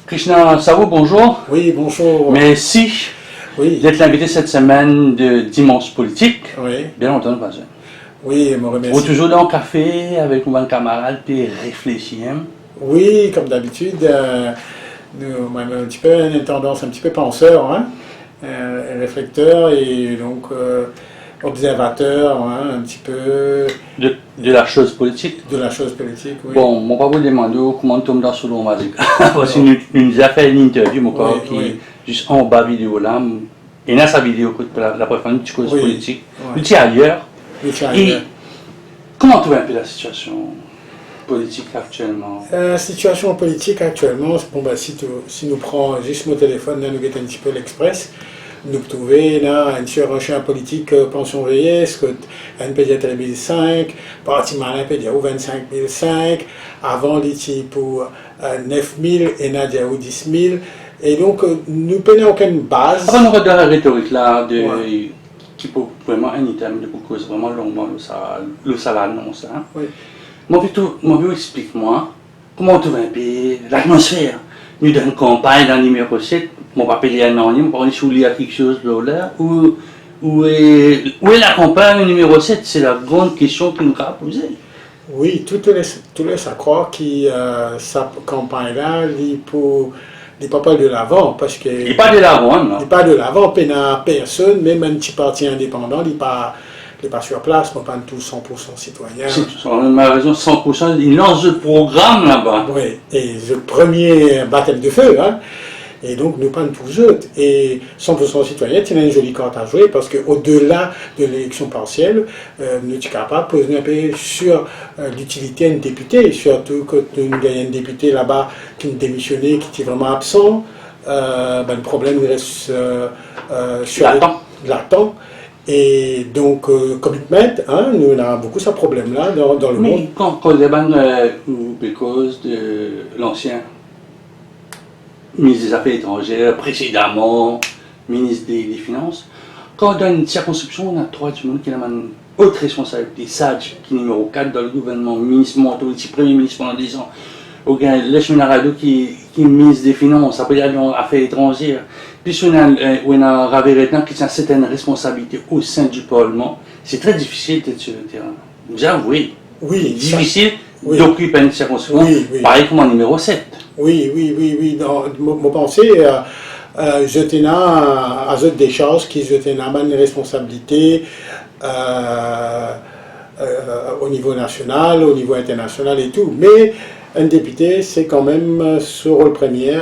Krishna Savo, bonjour. Oui, bonjour. Merci Oui, d'être l'invité cette semaine de Dimanche Politique. oui, Bien longtemps, pas ça. oui, me Ou remercie. toujours dans le café avec mon camarade, puis réfléchir. Oui, comme d'habitude, nous, on a un petit peu une tendance un petit peu penseur, hein, réflecteur et donc observateur, hein, un petit peu De la chose politique. de la chose politique. Oui. Bon, mon pas vous demander comment tu me dans ce long, vas-y. Parce que nous avons fait une interview, mon corps, Oui, qui oui. juste en bas vidéo là. Et dans sa vidéo, la première une petite cause Oui, politique. oui. Petit ailleurs. Oui, tiens, Et comment tu vois un peu la situation politique actuellement? La situation politique actuellement, bon, bah, si nous prenons juste mon téléphone, là, nous guettons un petit peu l'Express, nous trouvons là un chirurgien politique pension vieillesse, un pédiatre 2005, parti malin pédiatre 25 005, avant l'ITI pour 9 000 et Nadia ou 10 000. Et donc, nous prenons aucune base. Avant, nous regardons la rhétorique là, Ouais. qui peut vraiment un item de cause vraiment longuement le salaire non ça. Oui. Mon vieux, explique-moi comment tu vas un peu l'atmosphère. Nous dans une campagne dans le numéro 7, mon papa il y a un an, on va souligner quelque chose là, où est la campagne numéro 7, c'est la grande question qui nous a posée. Oui, tout laisse à croire que sa campagne-là, il n'est pas de l'avant, parce que... Il n'est pas de l'avant, non? Il n'est pas de l'avant, il n'y a personne, même un petit parti indépendant, il n'est pas sur place, mais pas tous 100% citoyens. C'est ma raison, 100%, il lance le programme là-bas. Oui, et le premier baptême de feu, hein. Et donc nous pas tous autres. Et 100% citoyens, tu as une jolie carte à jouer, parce qu'au-delà de l'élection partielle, nous sommes capables de poser un peu sur l'utilité d'un député, surtout quand nous gagnons un député là-bas qui est démissionné, qui est vraiment absent. Le problème reste latent. Et donc, commitment, hein, nous avons beaucoup ce problème-là dans le monde. Mais quand les banques, ou cause de l'ancien ministre des Affaires étrangères, précédemment ministre des Finances, quand dans une circonscription, on a trois du monde qui ont une haute responsabilité. Sage, qui est numéro 4 dans le gouvernement, ministre Monteau, premier ministre pendant 10 ans. Au gars, Lech Menarado qui est ministre des Finances, après il y a des Affaires étrangères. Puis on a Raveretan qui a une certaine responsabilité au sein du Parlement. C'est très difficile d'être sur le terrain. Vous avouez. Oui, difficile oui. d'occuper une circonscription, oui. pareil comme en numéro 7. Oui. Dans mon pensée, j'étais là à des choses qui étaient là une responsabilité au niveau national, au niveau international et tout. Mais un député, c'est quand même ce rôle premier.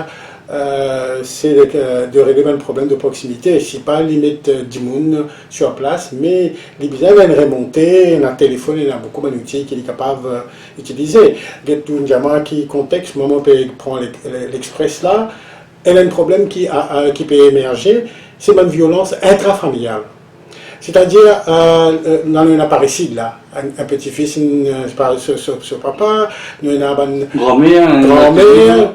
C'est de régler un problème de proximité. C'est pas limite du monde sur place, mais les bizarres viennent remonter, un téléphone, il y a beaucoup d'outils qu'il est capable d'utiliser. Il y a un diamant qui contexte, moment où il prend l'Express là, elle a un problème qui peut émerger, c'est une violence intrafamiliale. C'est-à-dire, dans un apparicide là, un petit-fils, sur papa, nous avons une grand-mère,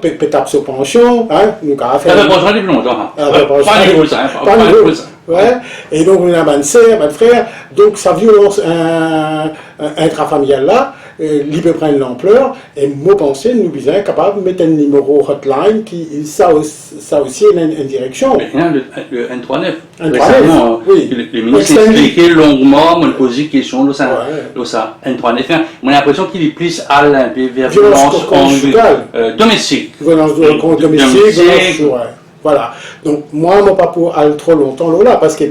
peut-être sur pension, hein, nous avons fait. Ça fait depuis longtemps. Pas niveau ça. Ouais. Et donc, nous avons une sœur, un frère, donc sa violence intrafamiliale là, il peut prendre l'ampleur, et moi pensais, nous sommes capables de mettre un numéro hotline qui, ça aussi, une direction. Mais il y a le N39. Récemment, oui. Le ministre a expliqué longuement, on a posé des questions, N39. J'ai l'impression qu'il est plus à l'impi vers violence domestique. Violence domestique, voilà. Donc, moi, je ne pas pour aller trop longtemps là, parce que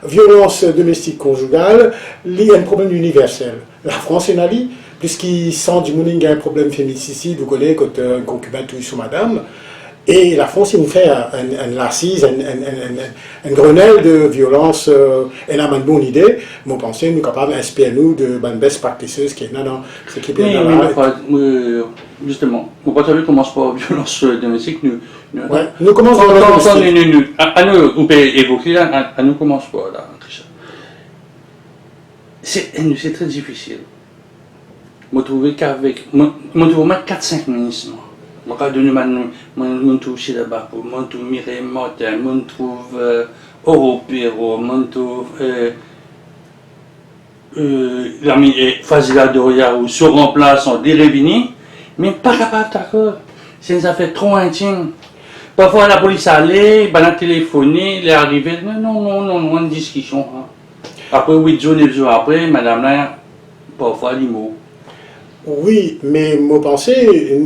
violence domestique conjugale, il y a un problème universel. La France est une alliée, puisqu'il sent du monde qu'il y a un problème féminicide, vous connaissez, quand un concubin touche sur madame. Et la France, il nous fait un assise, un Grenelle de violence. Elle a une bonne idée. Moi, je pense que nous sommes capables d'inspirer nous de best practices qui est dans ce qui est bien là. Justement, on ne peut pas commencer par violence domestique. Nous commençons par la domestique. À nous, on peut évoquer, à nous commence pas là, Trisha. C'est très difficile. Je trouve qu'avec. Je trouve 4-5 ministres. Je trouve chez là-bas, je trouve Mireille Martin, je trouve Européro, je trouve l'ami Fazila Doria ou sur remplaçant des Révini, mais pas capable d'accord. C'est une affaire trop intime. Parfois, la police allait, ben, a téléphoné, il est arrivé, non, une discussion. Hein. Après 8 jours, 9 jours après, madame là, parfois, les mots. Oui, mais mon pensée,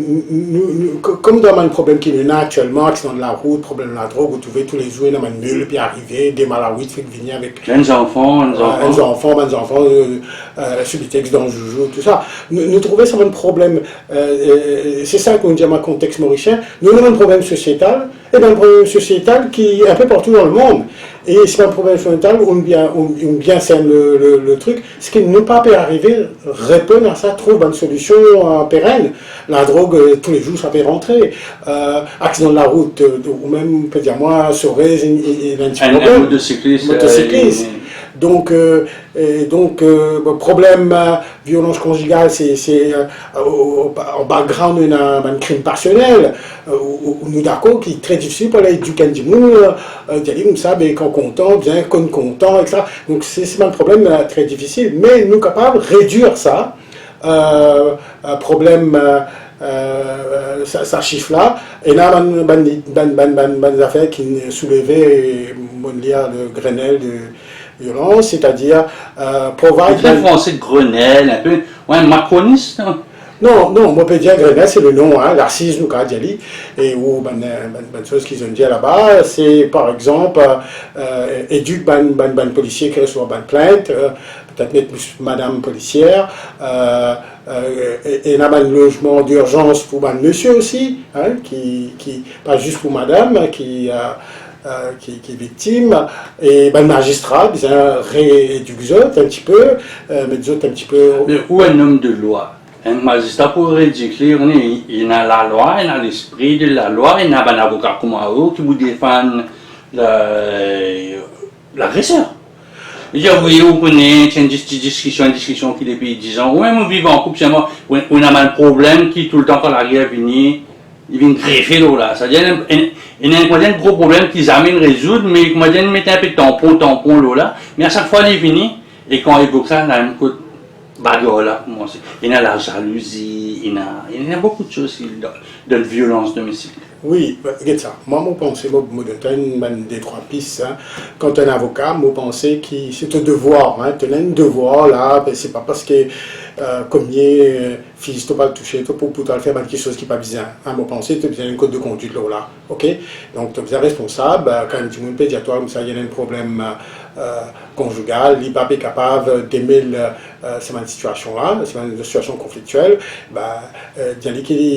comme dans un problème qu'il y a actuellement, accident de la route, problème de la drogue, vous trouvez tous les jours, il y a une mule, puis arriver, des malawites, fait venir avec. Les enfants, Subitex dans le joujou, tout ça. Nous trouvons ça un problème, c'est ça qu'on dit à ma contexte mauricien, nous avons un problème sociétal, et bien un problème sociétal qui est un peu partout dans le monde. Et c'est un problème sociétal où on bien sème le truc, ce qui ne peut pas arriver, répondre à ça, trouve une solution pérenne. La drogue, tous les jours, ça peut rentrer. Accident de la route, ou même, on peut dire, moi, Sorez, il y a un petit problème. Un motocycliste. Donc, problème violence conjugale, c'est en background un crime passionnel. Nous d'accord, qui est très difficile pour les éduquer du monde, comme ça, mais quand content, bien content, etc. Donc c'est un problème très difficile, mais nous sommes capables de réduire ça. Problème, ça chiffre là, et là, une affaire qui soulevait, le Grenelle de violence, c'est-à-dire provide. C'est un français de Grenelle, un peu, ouais, macroniste. Non, moi peut dire Grenelle, c'est le nom, hein, l'arcise nous qu'a dit, et où bonne chose qu'ils ont dit là-bas, c'est par exemple éduque ban policier qui reçoit ban plainte, peut-être mettre plus madame policière, et là un logement d'urgence pour ban monsieur aussi, hein, qui pas juste pour madame, qui est victime, et ben, le magistrat, bien rééduque un petit peu, mais d'autres un petit peu. Mais où un homme de loi? Un magistrat pour éduquer, il a la loi, il a l'esprit de la loi, il a un avocat comme vous qui vous défend l'agresseur. Il dit, oui, vous connaissez une discussion qui depuis 10 ans, ou même on vit en couple, on a un problème qui tout le temps quand la guerre vient, il vient greffer là. C'est-à-dire, il y a un gros problème qu'ils amènent à résoudre, mais comment dire, ils mettent un peu de tampon là, mais à chaque fois il est fini, et quand il évoque ça, il a un coup de bagarre là, il y a la jalousie, il y a beaucoup de choses de violence domestique. Oui, regarde ça. Moi, je pense que je donne des trois pistes. Hein. Quand tu es un avocat, je pense que c'est un devoir. Hein. Tu as un devoir là, c'est pas parce que comme fils tu pas le toucher, pour le faire quelque chose qui n'est pas bien. Hein. Je pense que tu as besoin d'un code de conduite là. Ok? Donc tu es bien responsable. Quand tu es pédiatoire, comme ça, il y a un problème conjugal, il n'est pas capable d'aimer cette situation-là, c'est une situation conflictuelle. Les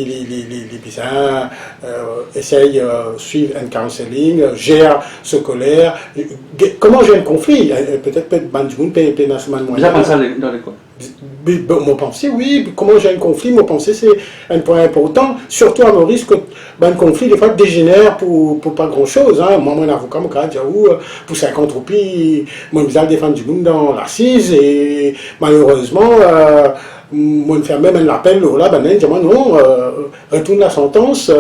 essaye de suivre un counseling, gère ce colère. Comment gérer un conflit? Peut-être du monde peut dans ce moment. Vous avez pensé dans l'école? Mon pensée, oui. Comment gérer un conflit? Mon pensée, c'est un point important. Surtout à Maurice, que un conflit, des fois, dégénère pour pas grand-chose. Hein. Moi, mon avocat, mon cas, pour 50 roupies, moi, je vais défendre du monde dans l'assise. Et malheureusement, moi, je fais même un appel là, je dis non, retourne la sentence.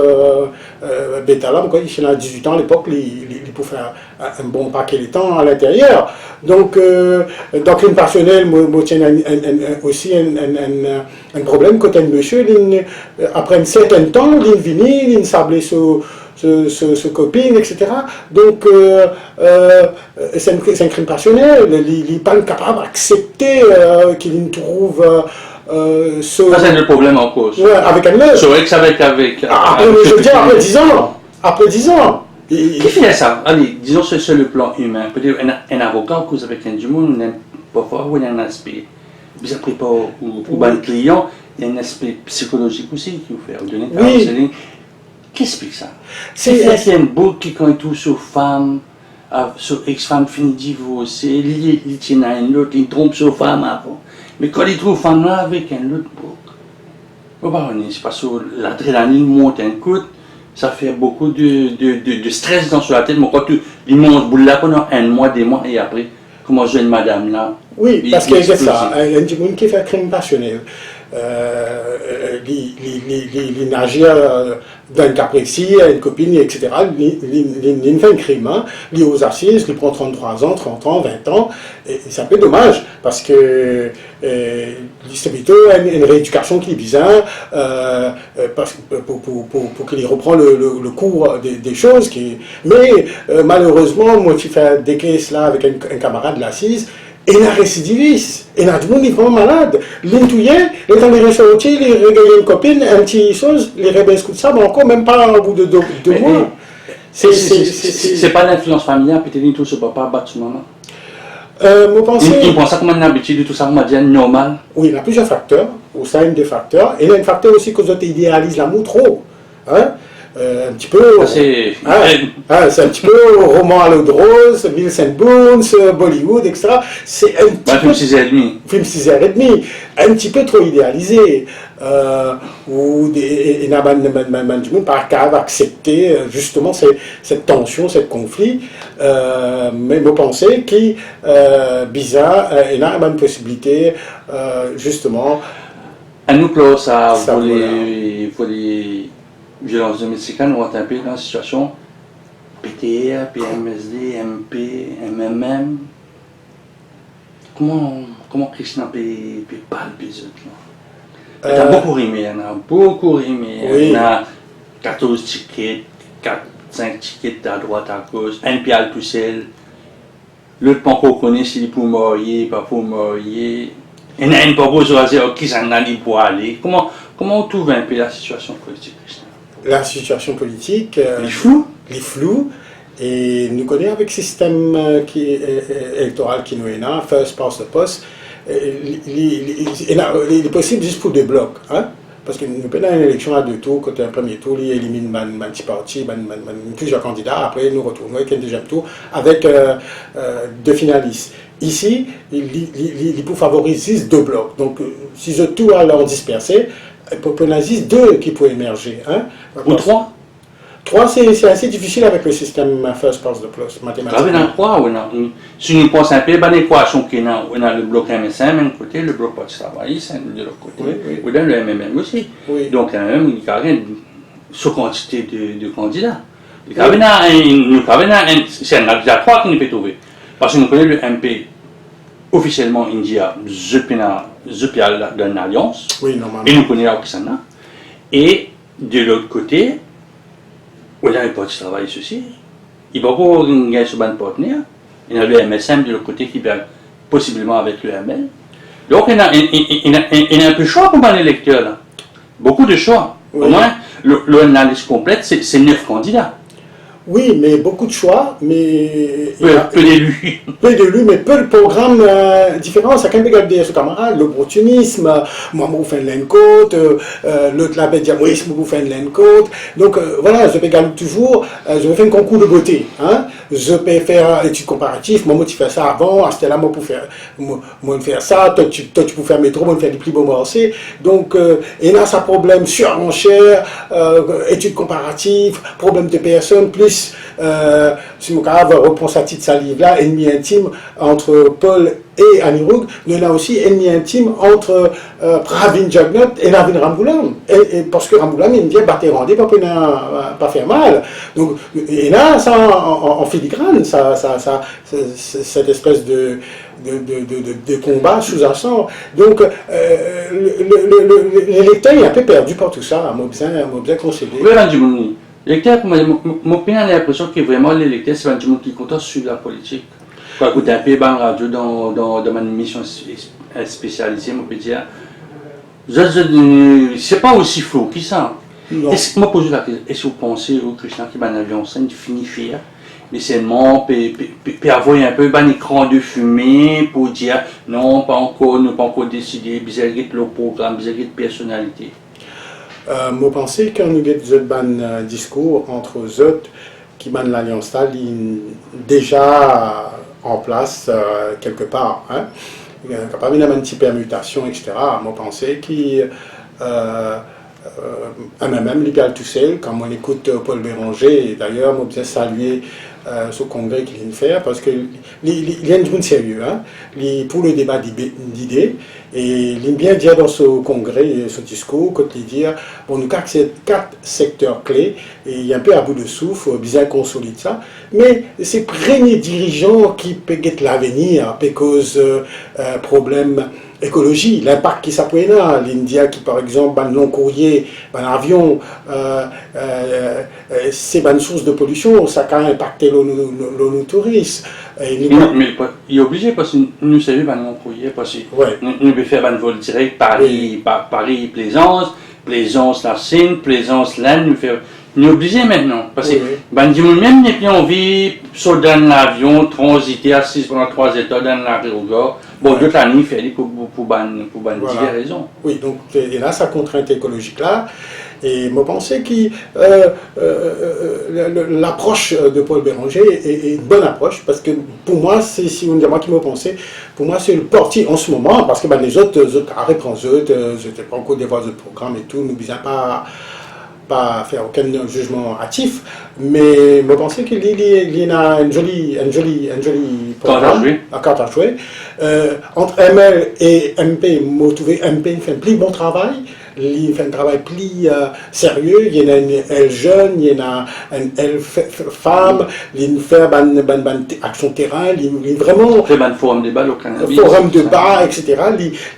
Bétala, il a 18 ans à l'époque, il pouvait faire un bon paquet de temps à l'intérieur. Donc, dans le crime passionnel, moi, tiens aussi un problème quand un monsieur, après un certain temps, il vient, il sablé ce copine, etc. Donc, c'est un crime passionnel. Il n'est pas capable d'accepter qu'il trouve. Ça, c'est le problème en cause. Ouais, avec un meurtre. C'est vrai que ça va être avec. Je veux dire, après 10 ans. Après 10 ans. Qui fait ça? Allez, disons sur le plan humain. Peut-être un avocat cause avec un du monde, parfois, il y a un aspect. Vous après pas pour un client, il y a un aspect psychologique aussi qui vous fait donner un counseling. Qu'est-ce que ça? C'est un beau qui quand tout sur femme, sur ex-femme finit divorcée, il tient à une autre, il trompe sur femme avant. Mais quand il trouve femme là avec un autre bouc, c'est parce que l'adrénaline monte un coup, ça fait beaucoup de stress dans la tête. Mais quand il monte boule là pendant un mois, des mois, et après, comment je une madame là? Oui, parce que c'est ça, il y a un petit monde qui fait un crime passionnel. il nage d'un cas précis à une copine, etc. Il fait un crime, hein. Il est aux assises, il prend 33 ans, 30 ans, 20 ans, et c'est un peu dommage, parce que c'est plutôt une rééducation qui est bizarre, pour qu'il reprend le cours des choses. Mais malheureusement, moi qui fais des cases là avec un camarade de l'assise, et la récidiviste, et là, tout le monde est vraiment malade. L'intouillé, les temps de ressortir, les régayer une copine, un petit chose, les rebelles de ça, mais encore même pas au bout de 2 mois. C'est pas l'influence familiale, peut-être tout ce papa battre son maman. Moi, Il pense ça comme une habitude, tout ça, on m'a dit normal. Oui, il y a plusieurs facteurs, ou ça, un des facteurs. Et il y a un facteur aussi que vous idéalisez l'amour trop. Hein? Un petit peu. C'est un petit peu roman à l'eau de rose, Wilson Boone, Bollywood, etc. C'est un petit film 6h30. Film 6h30, un petit peu trop idéalisé. Où il y a du monde par cas accepter justement cette tension, ce conflit. Mais vous pensez qu'il bizarre, il y a une possibilité justement. À nous, Claude, ça voulait violence domestique, on va un peu dans la situation PTR, PMSD, MP, MMM. Comment Krishna peut palper ça? Il y a beaucoup rimé, il y a 14 tickets, 5 tickets à droite, à gauche, un pial tout seul. L'autre pas qu'on connaît s'il est pour mourir, pas pour mourir. Il y a une propos sur qui s'en a pour aller. Comment on trouve un peu la situation politique, Krishna? La situation politique, les flous, et nous connaissons avec le système électoral qui nous est là, first past the post, il est possible juste pour 2 blocs, hein? Parce que nous prenons une élection à 2 tours, quand un premier tour, il élimine un petit parti, plusieurs candidats, après nous retournons avec un deuxième tour, avec 2 finalistes. Ici, il peut favoriser 2 blocs, donc si ce tour alors dispersé, pour juste 2 qui peuvent émerger. Hein? Ou 3? 3, c'est assez difficile avec le système first past the post mathématique. Vous avez 3 ou non? Si nous pensons un peu, l'équation qui est dans le bloc MSM d'un côté, le bloc Parti travail, c'est de l'autre côté. Ou dans le MMM aussi. Oui. Donc, il y a une sous-quantité de candidats. C'est un candidat 3 qui nous peut trouver. Parce que nous connaissons le MP. Officiellement, India, Zupial dans l'alliance. Oui, normalement. Et nous connaissons Okisana. Et de l'autre côté, on a un parti travail ceci. Il va pas gagner sur un partenaire. Il y a le MSM de l'autre côté qui vient possiblement avec le ML. Donc, il y a un peu de choix pour un électeur. Là. Beaucoup de choix. Oui. Au moins, l'analyse complète, c'est 9 candidats. Oui, mais beaucoup de choix, mais... Peu d'élus. Peu d'élus, mais peu de programmes différents. Ça, quand même regarder ce camarade, l'opportunisme, moi, je fais une côte, l'autre là, dire, oui, je fais une côte. Donc, voilà, je peux regarder toujours, je vais faire un concours de beauté. Hein? Je peux faire études comparatives, moi, tu fais ça avant, à ce là moi, pour faire ça, toi, tu peux faire métro, moi, faire des plis beaux morcés. Donc, et là, ça problème surenchère, études comparatives, problème de personnes, plus si mon cas reprend sa petite salive là, ennemi intime entre Paul et Anirudh, mais là aussi ennemi intime entre Pravin Jagnat et Navin Ramboulam. Et parce que Ramboulam, il vient battre rendez pas faire mal. Donc, et là, ça en filigrane, cette espèce de combat sous-jacent. Donc, l'électeur est un peu perdu par tout ça, m'a bien concédé. L'électeur, mon opinion a l'impression que vraiment l'électeur, c'est un monde qui compte sur la politique. Quand écoute un peu dans radio, dans ma mission spécialisée, on peut dire, c'est pas aussi flou que ça. Moi, pose la question, est-ce que vous pensez au Krishna qui va en avion scène, finit faire, mais seulement, peut avoir un peu un écran de fumée pour dire, non, pas encore décidé, bizarre le programme, bizarre de personnalité. Moi, je pense qu'on a un discours entre eux qui mène l'Alliance déjà en place quelque part. Hein. Il y a capable une petite permutation, etc. Moi, je pense qu'il même légal tout seul, quand on écoute Paul Béranger, et d'ailleurs, moi, je saluer ce congrès qu'il vient de faire, parce qu'il y a une sérieux hein, pour le débat d'idées. Et il aime bien dire dans ce congrès, ce discours, quand il dit, bon, nous avons 4 secteurs clés, et il y a un peu à bout de souffle, bien consolide ça, mais ces premiers dirigeants qui peuvent être l'avenir, parce que problème écologie, l'impact qui s'apprend là, l'India qui par exemple, un long courrier, un avion, c'est une source de pollution, ça a impacté le tourisme. Mais il est obligé parce que nous savons un long courrier, parce que nous pouvons faire un vol direct Paris-Plaisance, Plaisance-la-Seine, Plaisance-l'Inde, nous sommes obligés maintenant, parce que même les gens envie sauter dans l'avion, transiter assis pendant 3 états dans l'aéroport, bon, d'autres années, il fait pour diverses raisons. Oui, donc et là, sa contrainte écologique là, et moi pensais que l'approche de Paul Béranger est une bonne approche, parce que pour moi, c'est si on dit moi qui me pensais, pour moi c'est le parti en ce moment, parce que les autres arrêtent les autres, je n'étais pas encore des voix de programme et tout, nous ne disons pas faire aucun jugement hâtif, mais je pensais qu'il y a une jolie carte à jouer. Entre ML et MP, je trouve MP fait un plus bon travail. Il fait un travail plus sérieux, il y en a une elle jeune, il y en a une elle femme, il fait une action terrain, il vraiment... Il fait un forum de débat au Canada. Forum de débat, etc.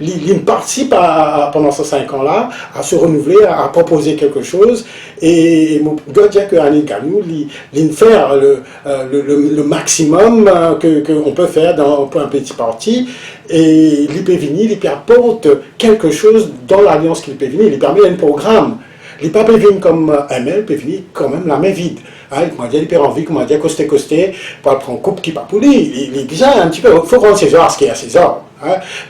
Il participe pendant ces 5 ans-là à se renouveler, à proposer quelque chose. Et je dois dire qu'Annie Ganou, il fait le maximum qu'on peut faire pour un petit parti. Et il peut venir, il apporte quelque chose dans l'alliance qu'il peut venir, il permet un programme. Il peut pas venir comme ML, il peut venir quand même la main vide. Il peut envie, comment dire, costé, pour prendre coupe qui pas pour lui. Il est bizarre un petit peu, il faut rendre César ce qu'il y a à César.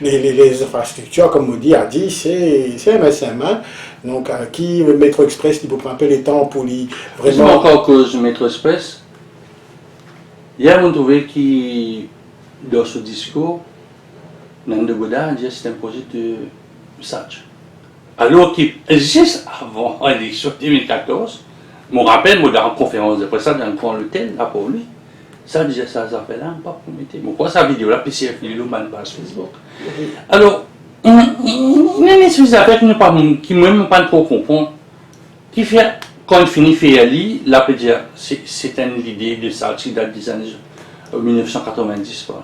Les infrastructures, comme Maudit a dit, c'est MSM. Donc, qui Métro Express, il peut prendre un peu les temps pour lui vraiment. C'est encore cause Métro Express. Il y a un trouvé qui, dans ce discours, Nando Bouddha dit que c'est un projet de SACH. Alors que, juste avant l'élection 2014, je me rappelle, moi, dans la conférence de presse, dans le coin l'hôtel, là pour lui, ça disait ça fait là, pas prometté. Moi, sa vidéo là, PCF, il est là, page Facebook. Alors, il y a une espèce d'affaire qui ne même pas trop comprendre, qui fait, quand il finit faire aller, là, peut dire, c'est une idée de SACH qui date des années 1990, par là.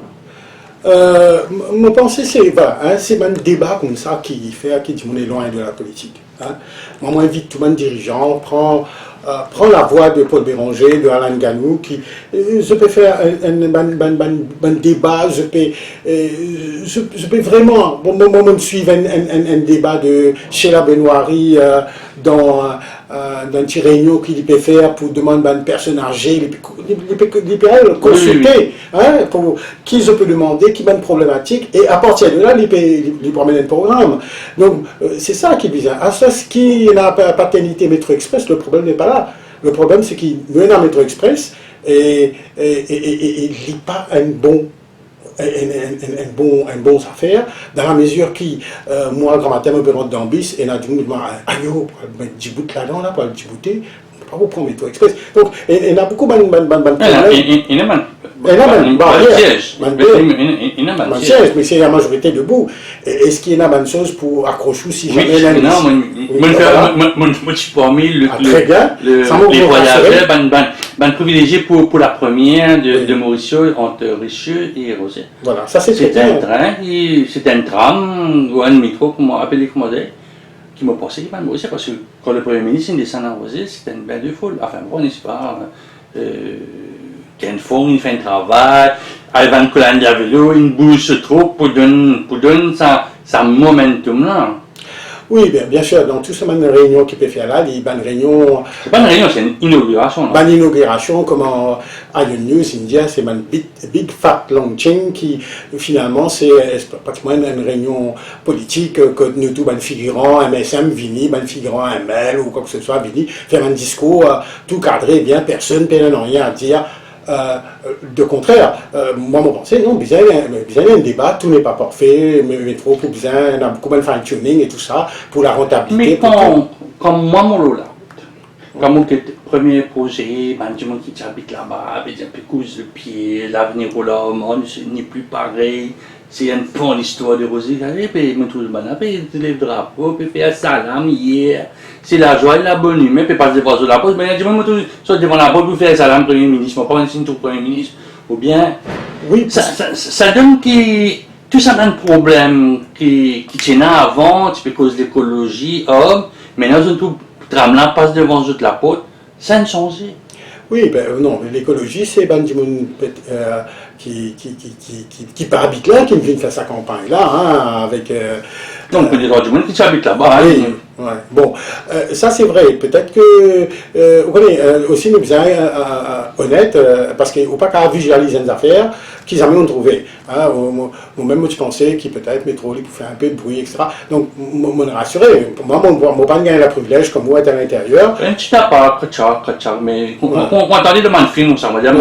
Mon pensée, c'est un débat comme ça qui fait qui dit on est loin de la politique. Moi, j'invite tout le monde dirigeant, prend la voix de Paul Béranger, de Alain Ganou, je peux faire un débat, je peux vraiment, moi, me suivre un débat de Sheila Benoîri dans un petit réunion qu'il peut faire pour demander à une personne âgée, il peut consulter pour qui je peux demander, qui a une problématique, et à partir de là, il peut promène un programme. Donc, c'est ça qui est bizarre. À ce qui n'a pas paternité Métro Express, le problème n'est pas là. Le problème, c'est qu'il mène à Métro Express et il lit pas un bon affaire, dans la mesure qui, moi, grand matin, je me rendre dans le bus, et là, du monde, pour mettre Djibouti là-dedans, pour le Djibouti, on ne peut pas vous prendre Métro Express. Donc, il y a beaucoup de siège, mais c'est la majorité debout. Est-ce qu'il y a une chose pour accrocher si jamais il y a je suis parmi les voyageurs, privilégié pour la première de Mauricio entre Richelieu et Rosé. Voilà, ça c'est un train, c'est un tram ou un métro, comment appeler comment dire, qui m'a passé par Mauricio, parce que quand le Premier ministre descend à Rosé, c'était une bain de foule. Enfin, bon, n'est-ce pas? Qu'un fond, il fait un travail, il va une à vélo, une bouge trop pour donner sa momentum là. Oui, bien sûr, dans toute cette réunion qu'il peut faire là, il y a une réunion. C'est pas une réunion, c'est une inauguration. Une inauguration, comme à Ion News India, c'est une big fat launching qui finalement c'est pratiquement une réunion politique que nous tous les figurants MSM vini, les figurants ML ou quoi que ce soit vini, faire un discours tout cadré, bien personne n'a rien à dire. De contraire, moi, mon pensée, non, il y a un débat, tout n'est pas parfait, mais trop, pour besoin, beaucoup de fine-tuning et tout ça, pour la rentabilité. Mais quand moi, mon là, quand mon premier projet, ben, du monde qui habite là-bas, ben, un peu cousu le pied, l'avenir pour l'homme, ce n'est plus pareil. C'est une bonne histoire de Rosé, et puis tout le monde, puis les drapeaux, puis faire salam hier. C'est la joie et la bonne humeur, puis passer devant la poste, mais il y a du monde qui soit devant la poste pour faire salam Premier ministre, pas un signe tout Premier ministre, ou bien. Oui, ça donne que tout ça un problème qui tient avant, tu peux cause l'écologie, maintenant, tout tram là passe devant la poste, ça ne change. oui, ben non, l'écologie, c'est ben du monde qui pas habite là, qui vient faire sa campagne là, hein, avec. Donc, il y a du monde qui habite là-bas. Oui, ouais. Bon, ça c'est vrai. Peut-être que, vous connaissez, aussi nous sommes honnêtes, parce qu'il ne faut pas qu'à visualiser les affaires qu'ils ont trouvé. Hein, moi-même, je pensais qu'il peut-être métro, il pouvait faire un peu de bruit, etc. Donc, je me rassurer. Pour moi, je ne pas gagner le privilège comme moi être à l'intérieur. Un petit pas, mais on entendait de mon film, ça veut dire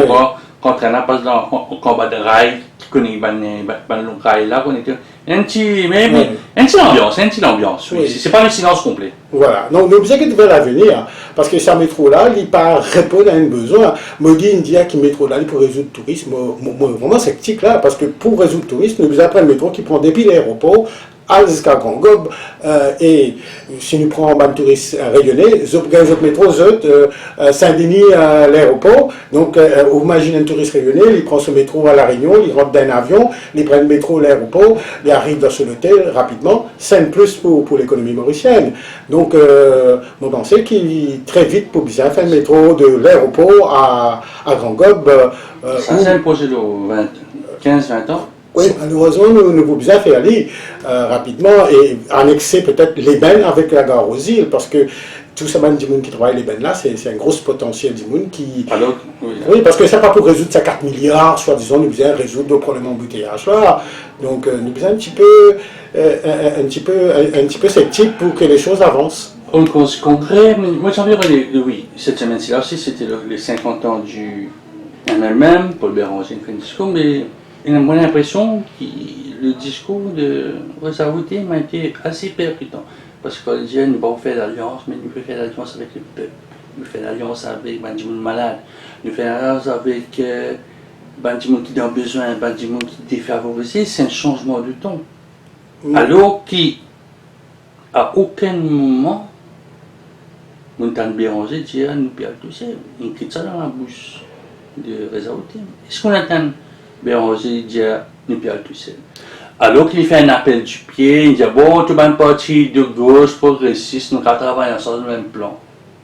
quand on passe dans le combat de rail, qui connaît le rail là, on était un petit ambiance, oui. C'est pas un silence complet. Voilà, donc nous sommes vers l'avenir, parce que ce métro-là, il pas répondre à un besoin. Moi, je dis qu'il métro là, pour résoudre le tourisme, moi vraiment sceptique là, parce que pour résoudre le tourisme, nous avons un métro qui prend depuis l'aéroport jusqu'à Grand Gob, et si nous prenons un touriste rayonné, un métro, Saint-Denis à l'aéroport, donc vous imaginez un touriste rayonné, il prend ce métro à La Réunion, il rentre dans un avion, il prend le métro à l'aéroport, il arrive dans son hôtel rapidement, c'est un plus pour l'économie mauricienne. Donc, je pensais qu'il très vite pour bien faire le métro de l'aéroport à Grand Gob. Ça, c'est un projet de 15-20 ans. Oui, malheureusement, nous pouvons bien faire aller rapidement et annexer peut-être les bennes avec la gare aux îles, parce que tout ça, du monde qui travaille les bennes là, c'est un gros potentiel du monde qui. Alors, oui, parce que c'est pas pour résoudre ces 4 milliards, soi-disant, nous besoin résoudre nos problèmes d'embouteillage là. Donc, nous besoin un petit peu sceptique pour que les choses avancent. En cause concret, moi j'ai envie de dire, oui, cette semaine-ci là aussi, c'était les 50 ans du MMM, Paul Béranger fait un discours, mais j'ai l'impression que le discours de Rosa Routé m'a été assez percutant. Parce qu'on disait, nous ne pouvons pas faire d'alliance, mais nous pouvons faire l'alliance avec le peuple. Nous faisons l'alliance avec des gens malades. Nous faisons l'alliance avec des gens qui ont besoin, des gens qui sont défavorisés. C'est un changement de ton. Alors qu'à aucun moment, Montagne Béranger dit, nous pouvons tout ça. Il quitte ça dans la bouche de Rosa Routé. Est-ce qu'on attend Béranger dit, nous pouvons tout ça? Alors qu'il fait un appel du pied, il dit bon, tout le monde parti de gauche, progressiste, nous travaillons ensemble sur le même plan.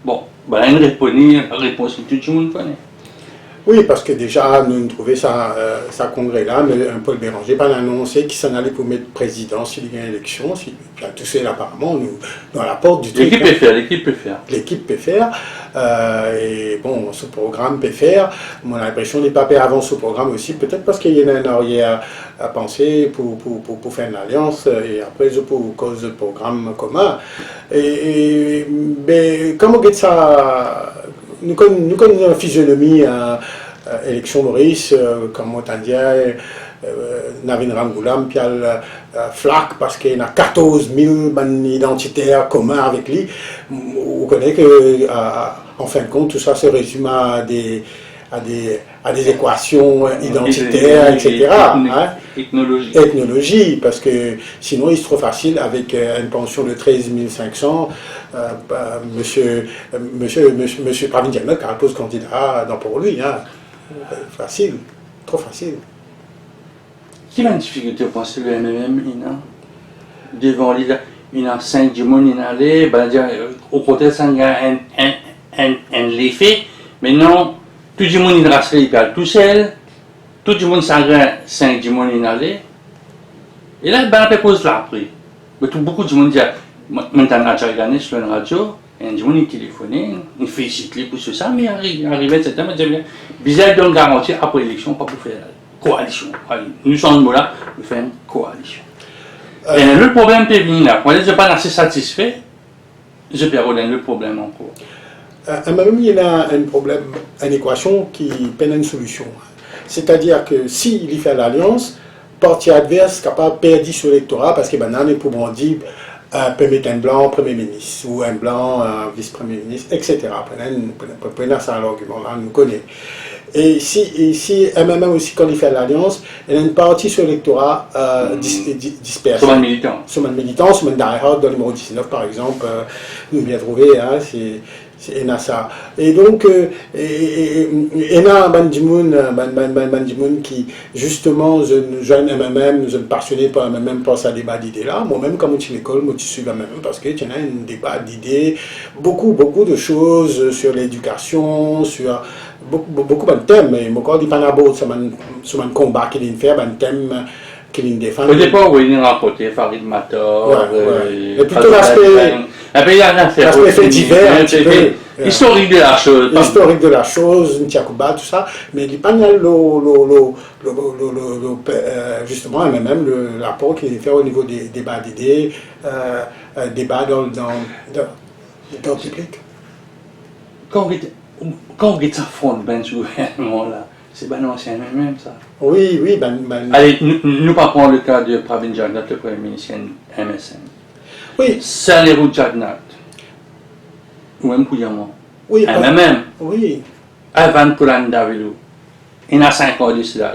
Bon, ben, il répondit, la réponse que tout le monde connaît. Oui, parce que déjà, nous trouvons ça congrès-là, mais Paul Béranger pas annoncé qu'il s'en allait pour mettre président s'il gagne l'élection. Il a tout fait apparemment, nous, dans la porte du truc. L'équipe peut faire, l'équipe peut faire. L'équipe peut faire. Et bon, ce programme peut faire. Mon impression n'est pas fait avant ce programme aussi, peut-être parce qu'il y a un arrière à penser pour faire une alliance, et après, pour cause de programme commun. Mais comment on dit ça? Nous connaissons une physionomie à élection Maurice, comme on t'a dit, Navin Ramgoulam, puis Flac, parce qu'il y a 14 000 identitaires communs avec lui. On connaît que, en fin de compte, tout ça se résume à des équations identitaires, etc. Ethnologie, parce que sinon, il est trop facile avec une pension de 13 500. Monsieur Pravin Diallo, qui pose candidat pour lui. Hein. Facile, trop facile. Quelle est la difficulté pour penser le MMM devant lui? Il y a 5 du monde, il y a allé, au côté, ça y a un l'effet, mais non. Tout le monde est rassuré, il parle tout seul. Tout le monde s'engage 5 du monde est allé. Et là, ben, on pose la après. Mais beaucoup de monde dit, maintenant, j'ai regardé sur une radio, et un monde est téléphoné, il félicite lui pour ça, mais il arrive à cette temps, il dit, bizarre de garantir après l'élection, pas pour faire la coalition. Nous sommes là, nous faisons une coalition. Et le problème peut venir là. Quand je ne suis pas assez satisfait, je peux avoir le problème encore. Même il y a un problème, une équation qui peine une solution. C'est-à-dire que s'il fait l'alliance, parti adverse capable de perdre sur l'électorat parce que maintenant pour dire permet un blanc Premier ministre ou un blanc vice-premier ministre, etc. Prenez ça l'argument là, nous connaît. Et si MMM aussi, quand il fait l'alliance, elle a une partie sur l'électorat dispersée. Sur un militant. Sur un militant, sur un die-hard, dans le numéro 19 par exemple, nous bien trouvé, hein, c'est ça. Et donc, il y a un Bandimoun qui, justement, jeune MMM, jeune passionné par MMM, pense à débat d'idées là. Moi-même, comme je suis à l'école, je suis MMM parce qu'il y a un débat d'idées, beaucoup de choses sur l'éducation, sur beaucoup de thèmes. Mais moi, quand je dis pas sur un combat qu'il fait, un thème qu'il défend. Au départ, oui, il a rencontré Farid Mator. Et plutôt l'aspect. L'aspect fait divers, un petit peu. Historique de la chose. Historique de la chose, Ntiakouba, tout ça. Mais il n'y a pas justement, même l'apport qu'il fait au niveau des débats d'idées, débats dans le public. Quand on regarde ça fond ben ce gouvernement-là, c'est ben ancien même ça. Oui. Allez, nous parlons le cas de Pravin Jagnat, le Premier ministre MSN. Oui. Salerou Jagnat. Ou même Kouyamon. Oui. MMM. Oui. Avant Poulan Davilou. Il y a 5 ans de cela.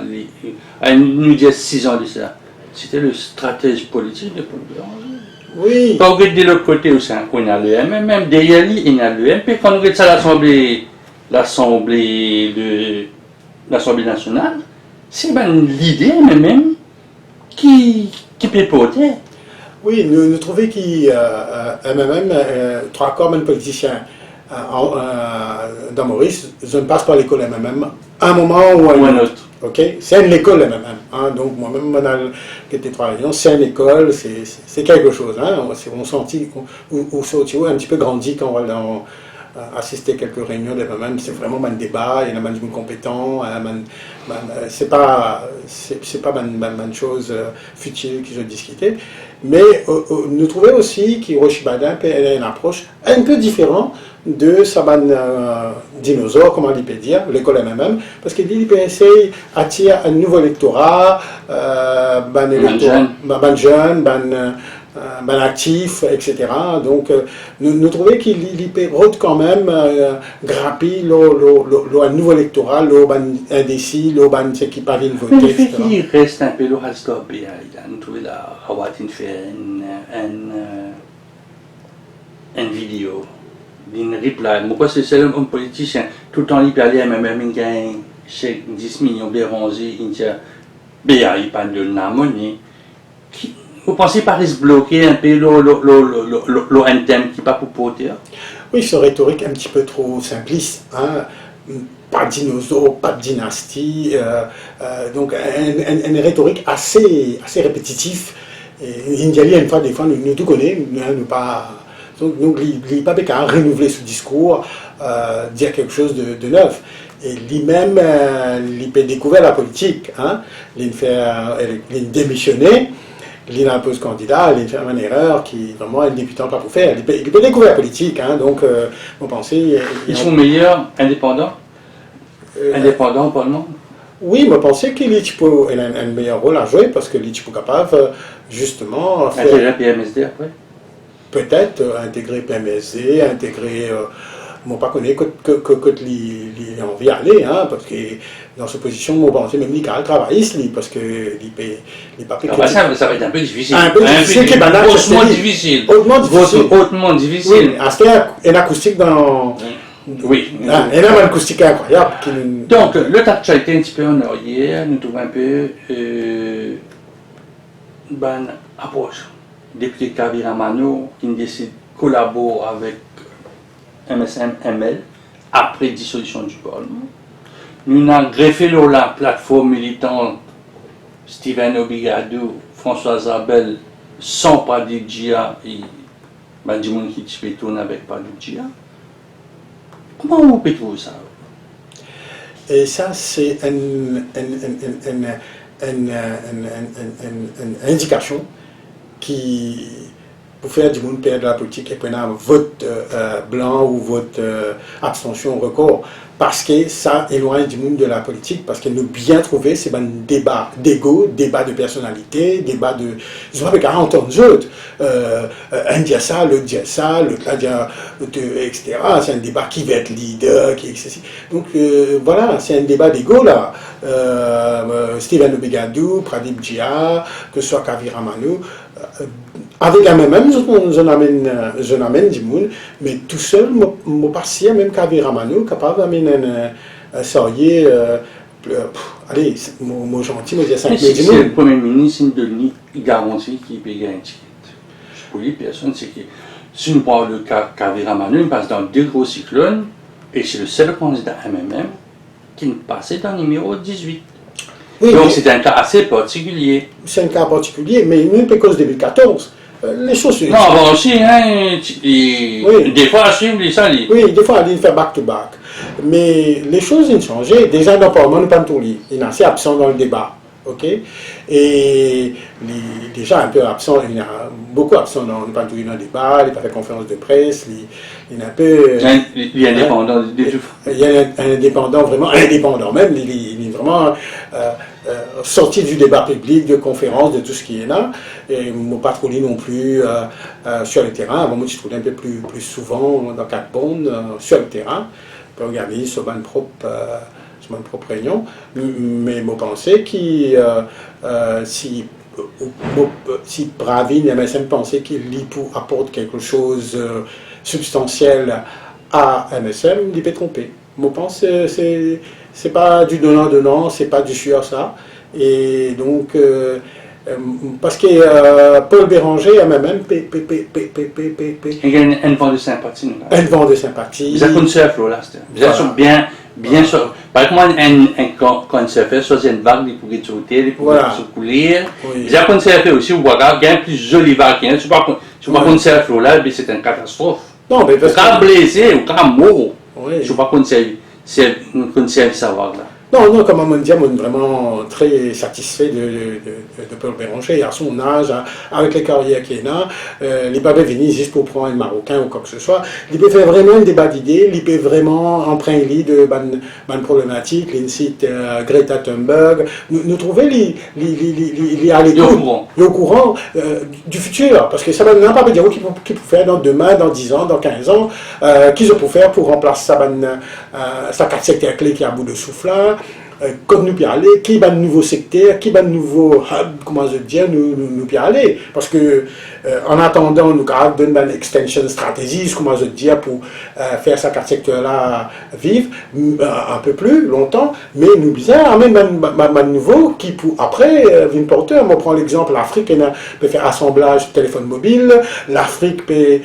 Il nous dit 6 ans de cela. C'était le stratège politique de Paul Bélanger. Oui. Quand on regarde de l'autre côté aussi, on a le MMM. Derrière lui, il y a le MP. Quand on regarde ça l'Assemblée nationale, c'est ben l'idée MMM qui peut porter. Oui, nous trouvons MMM, trois corps même politiciens dans Maurice, je ne passe pas l'école MMM, un moment ou un autre. Ok, c'est une école MMM. Hein, donc moi-même, qui était travaillant, c'est une école, c'est quelque chose. Hein, on sentit, ou un petit peu grandi quand on va assister à quelques réunions de MMM. C'est vraiment un débat, il y en a des compétents, c'est pas une chose futile qu'ils ont discuté. Mais nous trouvons aussi qu'Hiroshibada a une approche un peu différente de Saban dinosaure, comment on peut dire, l'école MMM, parce qu'il essaye d'attirer un nouveau électorat, jeune, actif, etc. Donc, nous trouvons qu'il peut quand même grapper un nouveau électorat, indécis, ceux qui parviennent à voter, etc. Il reste un peu le reste de nous trouvons là, Hawatin fait une vidéo, une reply. Moi, c'est un politicien, tout le temps, il peut aller à même il gagne 10 millions de rangés, il parle de la monnaie. Vous pensez par se bloquer un peu le thème qui n'est pas pour porter? Oui, ce rhétorique un petit peu trop simpliste. Hein? Pas de dinosaure, pas de dynastie. Donc, une rhétorique assez répétitive. Indiali, une fois, des fois, nous tout connaissons, nous pas. Donc, il n'y a pas qu'à renouveler ce discours, dire quelque chose de neuf. Et lui-même, il peut découvrir la politique. Hein? Il démissionner. Il impose candidat, il fait une erreur qui vraiment est débutant pas pour faire. Il peut découvrir la politique, hein, donc on pensait. Ils sont meilleurs indépendants indépendants pour le monde. Oui, je pensais qu'il a un meilleur rôle à jouer parce que il est capable justement intégrer PMSD après. Peut-être intégrer PMSD, intégrer. Moi, pas connaître que il a envie d'aller, hein, parce que dans cette position, moi, je pensais même qu'il travailliste, parce que il pas ça va être un peu difficile. Un peu difficile, hautement difficile. Hautement difficile. Oui, il y a une acoustique dans. Oui. Il y a une acoustique incroyable. Donc, le touch a été un petit peu en arrière, nous trouvons un peu une approche. Député Kavira Mano, qui décide de collaborer avec MSM-ML après dissolution du Parlement. Nous avons greffé la plateforme militante Steven Obigado, François Zabel, sans Padidjia et Bandimoun qui se tourne avec Padidjia. Comment vous pouvez trouver ça? Et ça, c'est une indication qui pour faire du monde perdre la politique et prendre un vote blanc ou vote abstention record. Parce que ça éloigne du monde de la politique, parce que nous bien trouver, c'est un débat d'ego, débat de personnalité, débat de... Je ne sais pas 40 ans d'autres. Un dit ça, l'autre dit ça, l'autre dit etc. C'est un débat qui va être leader, qui est... Donc voilà, c'est un débat d'ego là. Steven Obegadou, Pradip Jia, que ce soit Kavira Manu, avec la même, je n'amène du monde, mais tout seul, je pas même Kavira Manu, capable d'amener un sérieux, allez, mon gentil, me dire 5 000 du C'est monde. le Premier ministre, il garantit qu'il peut gagner un ticket. Pour les personnes, c'est que si on parle de Kavira Manu, il passe dans 2 gros cyclones, et c'est le seul candidat MMM qui ne passait dans le numéro 18. Oui, donc c'est un cas assez particulier. C'est un cas particulier, mais même cause 2014, les choses... Non, bon aussi, hein, oui. Des fois, suivre les salis. Oui, des fois, il fait back-to-back. Mais les choses ont changé. Déjà, dans le Parlement, nous pas tout lire. Il est assez absent dans le débat. Ok? Et déjà un peu absent, il y a beaucoup absent dans le débat, il n'a pas fait conférence de presse, il est un peu... Il est indépendant du tout. Il y a un indépendant, vraiment indépendant même, il est vraiment sorti du débat public, de conférences, de tout ce qui est là. Et mon patrouille non plus sur le terrain. Moi, je trouve un peu plus souvent dans 4 bonnes sur le terrain, pour regarder sur mon propre réunion. Mais je pensais que si Bravine et MSM pensaient qu'il apporte quelque chose substantiel à MSM, il peut tromper. Je pense que c'est pas du donnant-donnant, c'est pas du sûr ça. Et donc, parce que Paul Béranger a même il y a un vent de sympathie. Un vent de sympathie. Vous avez connu à Flo là, bien sûr, bien sûr. Par exemple, quand ça fait, soit une vague, il pourrait sauter, il pourrait se couler. Vous avez connu à Flo aussi, vous voyez, il y a un plus joli vague. Si vous ne pas connu à Flo là, c'est une catastrophe. Non, mais parce que... Quand blessé, ou quand mort, oui. Je ne sais pas conseiller savoir là. Non, comme on me dit, on est vraiment très satisfait de Paul Béranger. À son âge, avec les carrières qu'il a, il ne peut pas venir juste pour prendre un Marocain ou quoi que ce soit. Il peut faire vraiment un débat d'idées, il peut vraiment emprunter de bonnes problématiques, l'incite Greta Thunberg. Nous trouvons il est à l'écoute, il est au courant du futur, parce que ça n'a pas dire qu'il peut faire dans demain, dans 10 ans, dans 15 ans, qu'ils peut faire pour remplacer sa 4 secteurs clés qui est à bout de souffle là. Comme nous peut aller, qui va de nouveaux secteurs, qui va de nouveaux hubs, comment je veux dire, nous peut aller. Parce que, en attendant, nous avons une extension stratégie, comment je veux dire, pour faire sa carte secteur-là vivre un peu plus longtemps, mais nous bizarre, même un nouveau qui, pour après, vient porteur. Moi, je prends l'exemple, l'Afrique peut faire assemblage de téléphone mobile, l'Afrique peut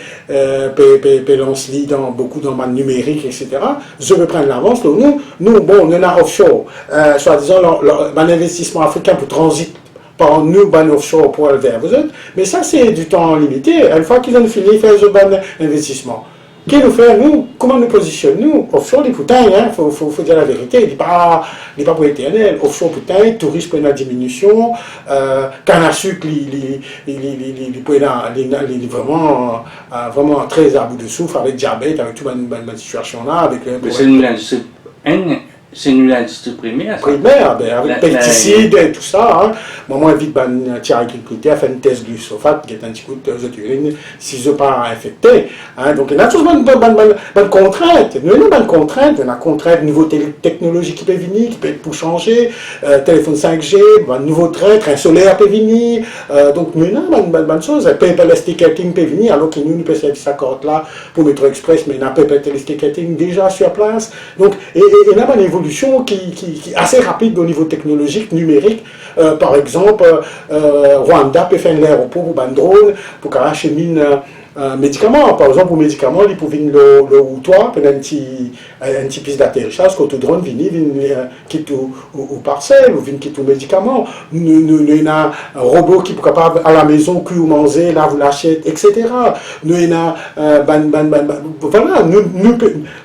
lancer dans beaucoup dans le numérique, etc. Je veux prendre l'avance. Nous, bon, on a offshore. Soi-disant, l'investissement africain pour transit par nous, offshore pour aller vers vous autres. Mais ça, c'est du temps limité. Une fois qu'ils ont fini de faire ce investissement, qu'est-ce nous fait, nous? Comment nous positionnons, nous? Offshore, les putains, il faut dire la vérité. Il n'est pas pour éternel. Offshore, putain, tourisme pour une diminution. Canne à sucre, il est vraiment très à bout de souffle, avec diabète, avec toute une situation-là. C'est une industrie primaire. Primaire, avec pesticides et tout ça. Hein. Moi, j'invite les agriculteurs à faire une thèse glyphosate, qui est un petit coup de urine, si je ne pas infecté. Hein. Donc, il y a toujours une bonne contrainte. Nous avons une bonne contrainte. On a une contrainte, nouveau technologie qui peut venir, qui peut être pour changer, téléphone 5G, un nouveau train solaire peut venir. Donc, nous avons une bonne chose. Paperless ticketing peut venir, alors que nous peut servir sa carte là pour Métro Express, mais on a paperless ticketing déjà sur place. Donc, et il y a une évolution qui est assez rapide au niveau technologique, numérique. Par exemple, Rwanda peut faire l'aéroport pour un drone, pour qu'elle achemine médicaments. Par exemple, pour médicaments, il peut venir le routoir, un petit piste d'atterrissage, quand le drone vient quitte au parcelle, ou vient quitte au médicament. Nous avons un robot qui est capable à la maison, qui vous manger, là vous l'achetez, etc. Nous avons voilà,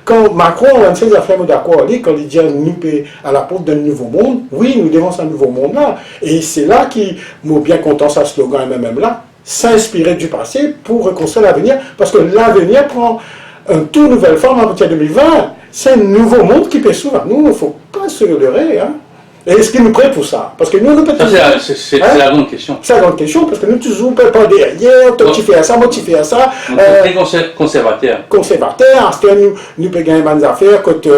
quand Macron a fait des affaires d'accord, quand il dit nous à la porte d'un nouveau monde, oui, nous devons un nouveau monde là. Et c'est là qui, moi bien content, ça slogan même là. s'inspirer du passé pour reconstruire l'avenir, parce que l'avenir prend une toute nouvelle forme à partir de 2020. C'est un nouveau monde qui peut s'ouvrir. Nous, il ne faut pas se leurrer. Hein. Et est-ce qu'il nous prête pour ça? Parce que nous, on peut c'est la grande question. C'est la grande question, parce que nous, toujours, on ne peut pas derrière, toi, tu fais ça, moi, tu fais ça. Très conservateur. Conservateur, parce que nous pouvons gagner des affaires, quand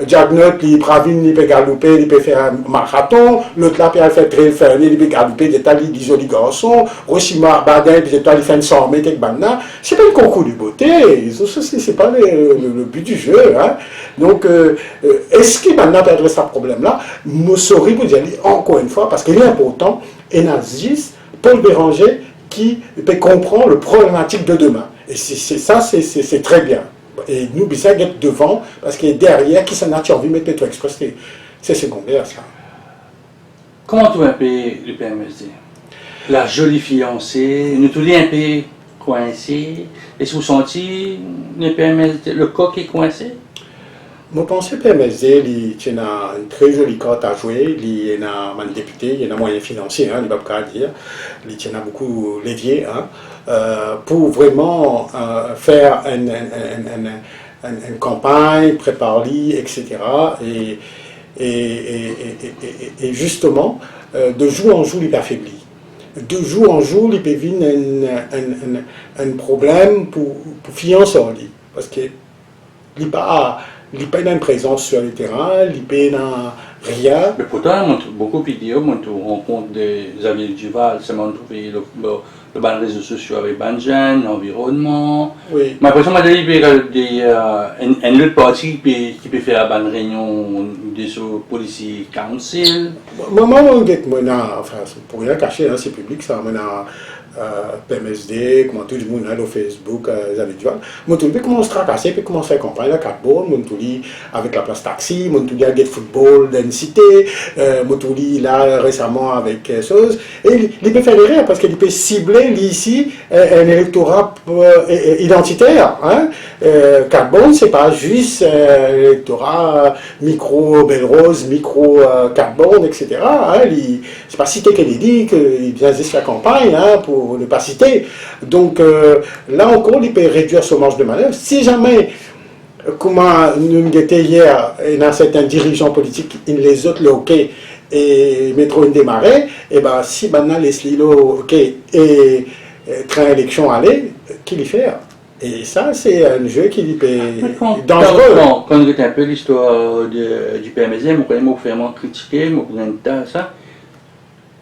Jack Nutt, il Pravin, il peut galouper, il peut faire un marathon, l'autre là, il fait très fermé, il peut galouper, des tas de jolis garçons, Roshima Badin, il fait 100 mètres avec Banna. Ce n'est pas le concours de beauté, ce n'est pas le but du jeu. Hein. Donc, est-ce que Banna peut adresser ce problème-là? Je saurais vous dire encore une fois, parce qu'il est important, et Nazis, Paul Béranger, qui peut comprendre le problématique de demain. Et c'est très bien. Et nous, ça être devant, parce que derrière, qui s'en a envie de mettre Petro Express, c'est secondaire, ça. Comment tu vas payer le PMSD? La jolie fiancée, nous tous les un peu coincés. Est-ce que vous sentez le PMSD, le coq est coincé? Je pense que le PMSD, il a une très jolie carte à jouer, il a un député, il a un moyen financier, hein, il ne va pas dire, il a beaucoup levier hein, pour vraiment faire une campagne, préparer, etc. Et justement, de jour en jour, il est affaibli. De jour en jour, il peut vivre un problème pour fiancer en lui. Parce que il n'y a pas une présence sur le terrain, il n'y a rien. Mais pourtant, on trouve beaucoup de vidéos, on rencontre des Xavier Duval, c'est on trouve le ban réseaux sociaux avec Banjan, l'environnement. Oui. Mais après ça, il y a une autre partie qui peut faire une réunion des policiers council. Moi, enfin, pour rien cacher, hein, c'est public, ça, PMSD, comment tout le monde a au Facebook, Xavier Duval. Moi, tout le monde commence à tracasser, puis commence à faire campagne, la cardboard, moi, tout le avec la place taxi, moi, tout le monde a football dans une cité, moi, tout le là, récemment, avec choses. Et il peut faire des rires, parce qu'il peut cibler, ici, un électorat identitaire. Hein. Cardboard, c'est pas juste l'électorat micro Belle Rose, micro Cardboard, etc. Hein. C'est pas cité qu'elle dit qu'il vient juste la campagne, hein, pour ne pas citer. Donc là encore, il peut réduire son marge de manœuvre. Si jamais, comment nous étions hier, il y a certains dirigeants politiques, les autres, le OK, et métro une démarré, et ben si maintenant les Slilo, OK, et train élection aller, qu'il y fait? Et ça, c'est un jeu qui est dangereux. Quand on regarde un peu l'histoire du PMSD, on peut vraiment critiquer, ça.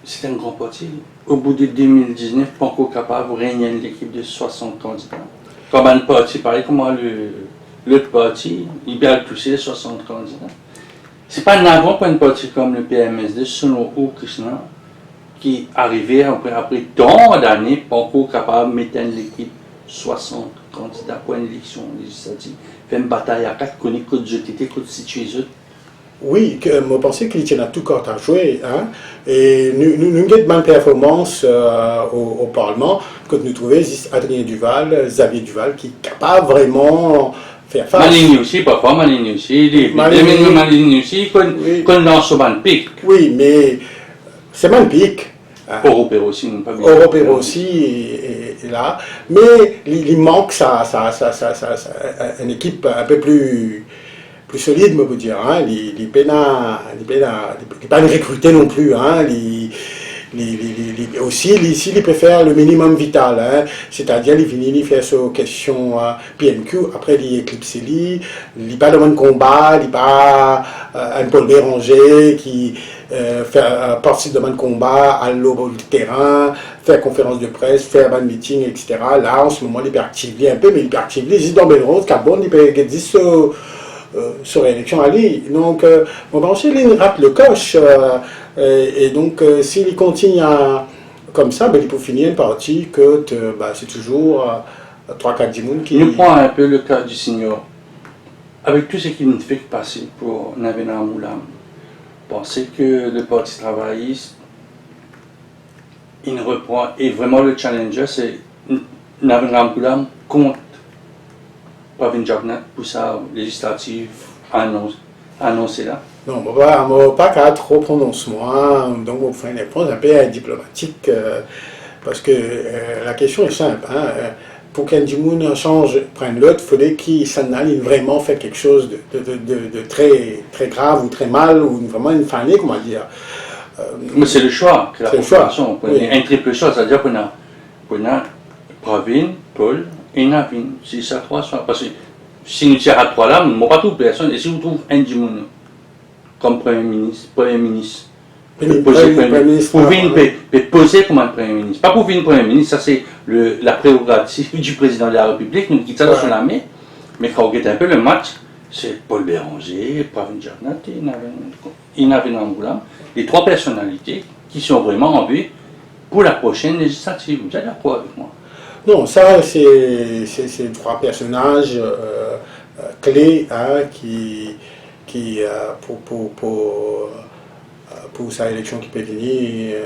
C'est un grand parti. Au bout de 2019, pas encore capable de régner une équipe de 60 candidats. Comme un parti, pareil, comment l'autre parti, il vient toucher 60 candidats. C'est pas avant qu'un parti comme le PMSD, selon vous, Krishna, qui arrivait après tant d'années, pas encore capable de mettre une équipe 60 candidats pour une élection législative. Fait une bataille à 4 connus, que de GTT, que de situer. Oui, je pensais qu'il y a tout corps à jouer. Hein? Et nous avons une bonne performance au Parlement, que nous trouvons Adrien Duval, Xavier Duval, qui est capable vraiment de faire face. Maligny aussi, parfois, Maligny aussi, Maligny aussi, qu'on lance sur un pic. Oui, mais c'est un pic. Européen aussi, non pas bien. Européen aussi est là, mais il manque une équipe un peu plus solide, me vous dire. Hein. Il n'est pas recruté non plus. Hein. Aussi, ici, il peut faire le minimum vital. Hein. C'est-à-dire, il fait sur question PMQ, après, il éclipse, il n'est pas dans un combat, il n'est pas un Paul Béranger qui fait partie de un combat, à l'eau du terrain, faire conférence de presse, faire un meeting, etc. Là, en ce moment, il peut activer un peu, mais il peut activer. Il est dans Belrose, Carbone, il peut dire sur l'élection à lui. Donc, il rate le coche. Et donc, s'il continue comme ça, il peut finir une partie que c'est toujours 3-4 dimoun qui... Nous prenons un peu le cas du senior. Avec tout ce qui nous fait passer pour Navena Moulam, pensez que le Parti travailliste, il reprend, et vraiment le challenger, c'est Navena Moulam contre Pravin Jagnat pour sa législative annoncée là. Non, on ne va pas qu'à trop prononcement, donc on fait une réponse un peu diplomatique. Parce que la question est simple. Hein, pour qu'un Dimoun change, prenne l'autre, il faudrait qu'il s'en aille vraiment faire quelque chose de très, très grave ou très mal, ou vraiment une famille, comment dire. Mais c'est le choix que la population. Oui. Un triple choix, c'est-à-dire qu'on a Pravin, Paul et Navin. C'est ça trois choix. Parce que si nous tirons à trois là, nous ne pas toute personne. Et si vous trouvez un Dimoun comme Premier ministre, pour venir poser comme un Premier ministre. Pas pour venir Premier ministre, ça c'est la prérogative du président de la République, nous quittons ça dans son armée. Mais quand on regarde un peu le match, c'est Paul Béranger, Pravin Jarnat et Navin Rangoulam, les trois personnalités qui sont vraiment en vue pour la prochaine législative. Vous êtes d'accord avec moi? Non, ça c'est trois personnages clés hein, qui pour sa élection qui peut venir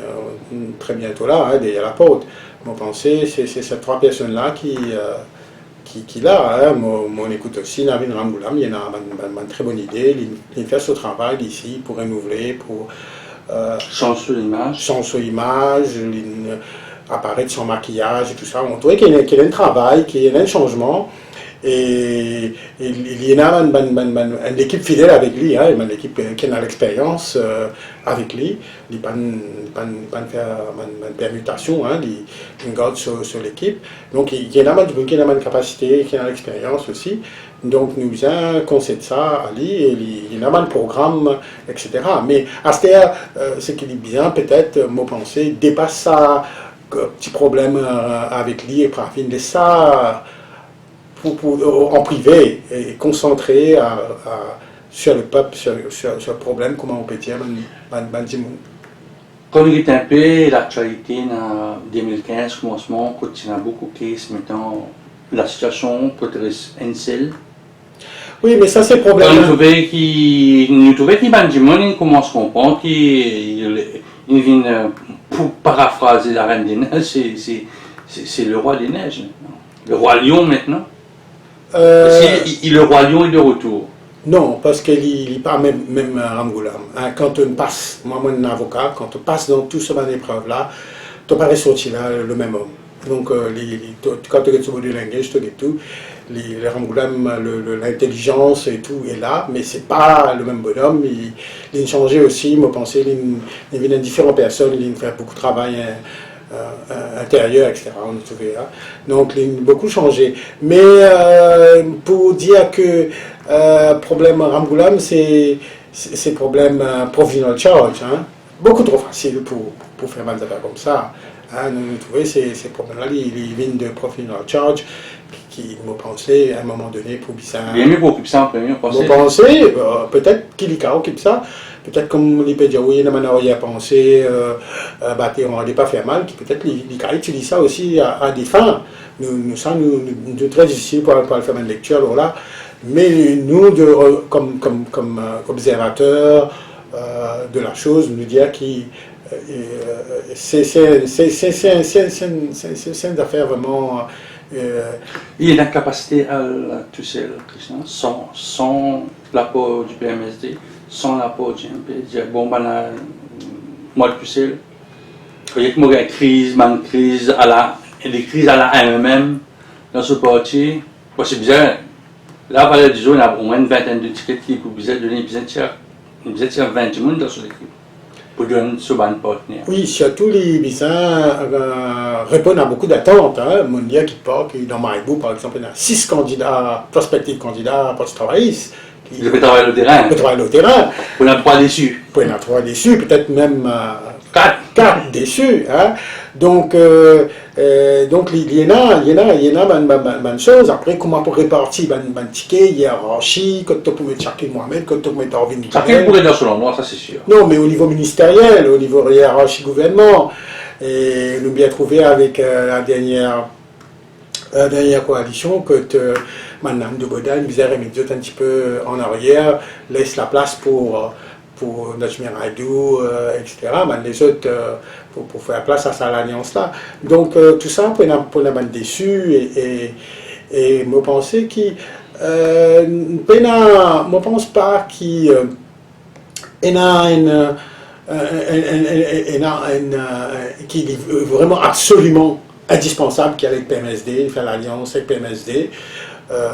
très bientôt là, hein, derrière la porte. Mon pensée, c'est ces trois personnes-là qui là, hein, mon écoute aussi, Navin Rangoulam, il y en a une très bonne idée, il fait ce travail ici pour renouveler, pour changer l'image, apparaître sans maquillage et tout ça. On trouvait qu'il y a un travail, qu'il y a un changement. Et il y a une équipe fidèle avec lui, hein, une équipe qui a l'expérience avec lui. Il n'y a pas de permutation, hein, il garde sur l'équipe. Donc il y a une capacité, qui a l'expérience aussi. Donc nous conseillons ça à lui, et il y a un programme, etc. Mais à ce terre, ce qui est bien, peut-être, mon pensée, dépasse ça, petit problème avec lui et Pravin, laisse ça en privé et concentré sur le peuple, sur le problème, comment on peut dire, quand on regarde un peu l'actualité en 2015, commencement, quand il y a beaucoup de crises, maintenant, la situation peut être NCL. Oui, mais ça c'est le problème. Nous trouvons qu'il Benjamin commence à comprendre qu'il vient, pour paraphraser la Reine des Neiges, c'est le roi des neiges maintenant. Le roi lion maintenant. Le roi lion est de retour. Non, parce qu'il n'est pas même Rangoulam. Hein, quand on passe, moi, un avocat, quand on passe dans tout ce genre d'épreuve-là, tu n'as pas ressorti là le même homme. Donc, quand tu regardes ce body language, tu regardes tout, les Rangoulam, l'intelligence et tout est là, mais c'est pas le même bonhomme. Il a changé aussi, moi, pensais, il vient de différentes personnes, il fait beaucoup de travail. Intérieur, etc. On est trouvé là. Donc, il a beaucoup changé. Mais pour dire que problème Rangoulam, c'est problème provisional charge. Hein. Beaucoup trop facile pour faire mal affaires comme ça. Hein. Nous trouvons ces problèmes-là, ils viennent de provisional charge qui m'ont pensé à un moment donné pour Bissan. Bien mieux pour occuper ça en premier, peut-être qu'il y a occupe ça. Peut-être comme il peut dire, oui, il y a pensé, on n'a pas fait mal, peut-être qu'il utilise ça aussi à des fins. Nous très difficile pour le faire une lecture, alors là. Mais nous, comme observateurs de la chose, nous dire que c'est une affaire vraiment. Il y a la capacité à tout seul, Christian, sans l'apport du PMSD. Sans l'apport du MP, dire bon, moi le plus seul, il y a une crise à la MMM dans ce parti, c'est bizarre. Là, par exemple, on a au moins une vingtaine de tickets qui pour donner 20 personnes dans cette équipe pour donner ce ban partenaire. Oui, surtout les Bissins répondent à beaucoup d'attentes. Hein. Mondia qui part, dans Maïbou, par exemple, il y a 6 candidats, prospectifs candidats à Parti travailliste. Ils peuvent travailler au terrain. Pour n'en 3 déçus. Pour n'en 3 déçus, peut-être même 4 déçus. Hein. Donc, il y en a une chose. Après, comment pour répartir un ticket, hiérarchie, quand tu peux mettre Chakil Mohamed, quand tu peux mettre Orvin. Chakil pourrait dire selon moi, ça c'est sûr. Non, mais au niveau ministériel, au niveau hiérarchie gouvernement, et nous bien trouvé avec la dernière coalition que Madame de Bodan visait remettre un petit peu en arrière, laisse la place pour Najmir Aïdou, etc. Mais les autres, pour faire place à cette alliance-là. Donc tout ça pour la bande déçue et me penser qui me pense pas qu'il y a qui est vraiment absolument indispensable, qui est avec PMSD, il fait l'alliance avec PMSD.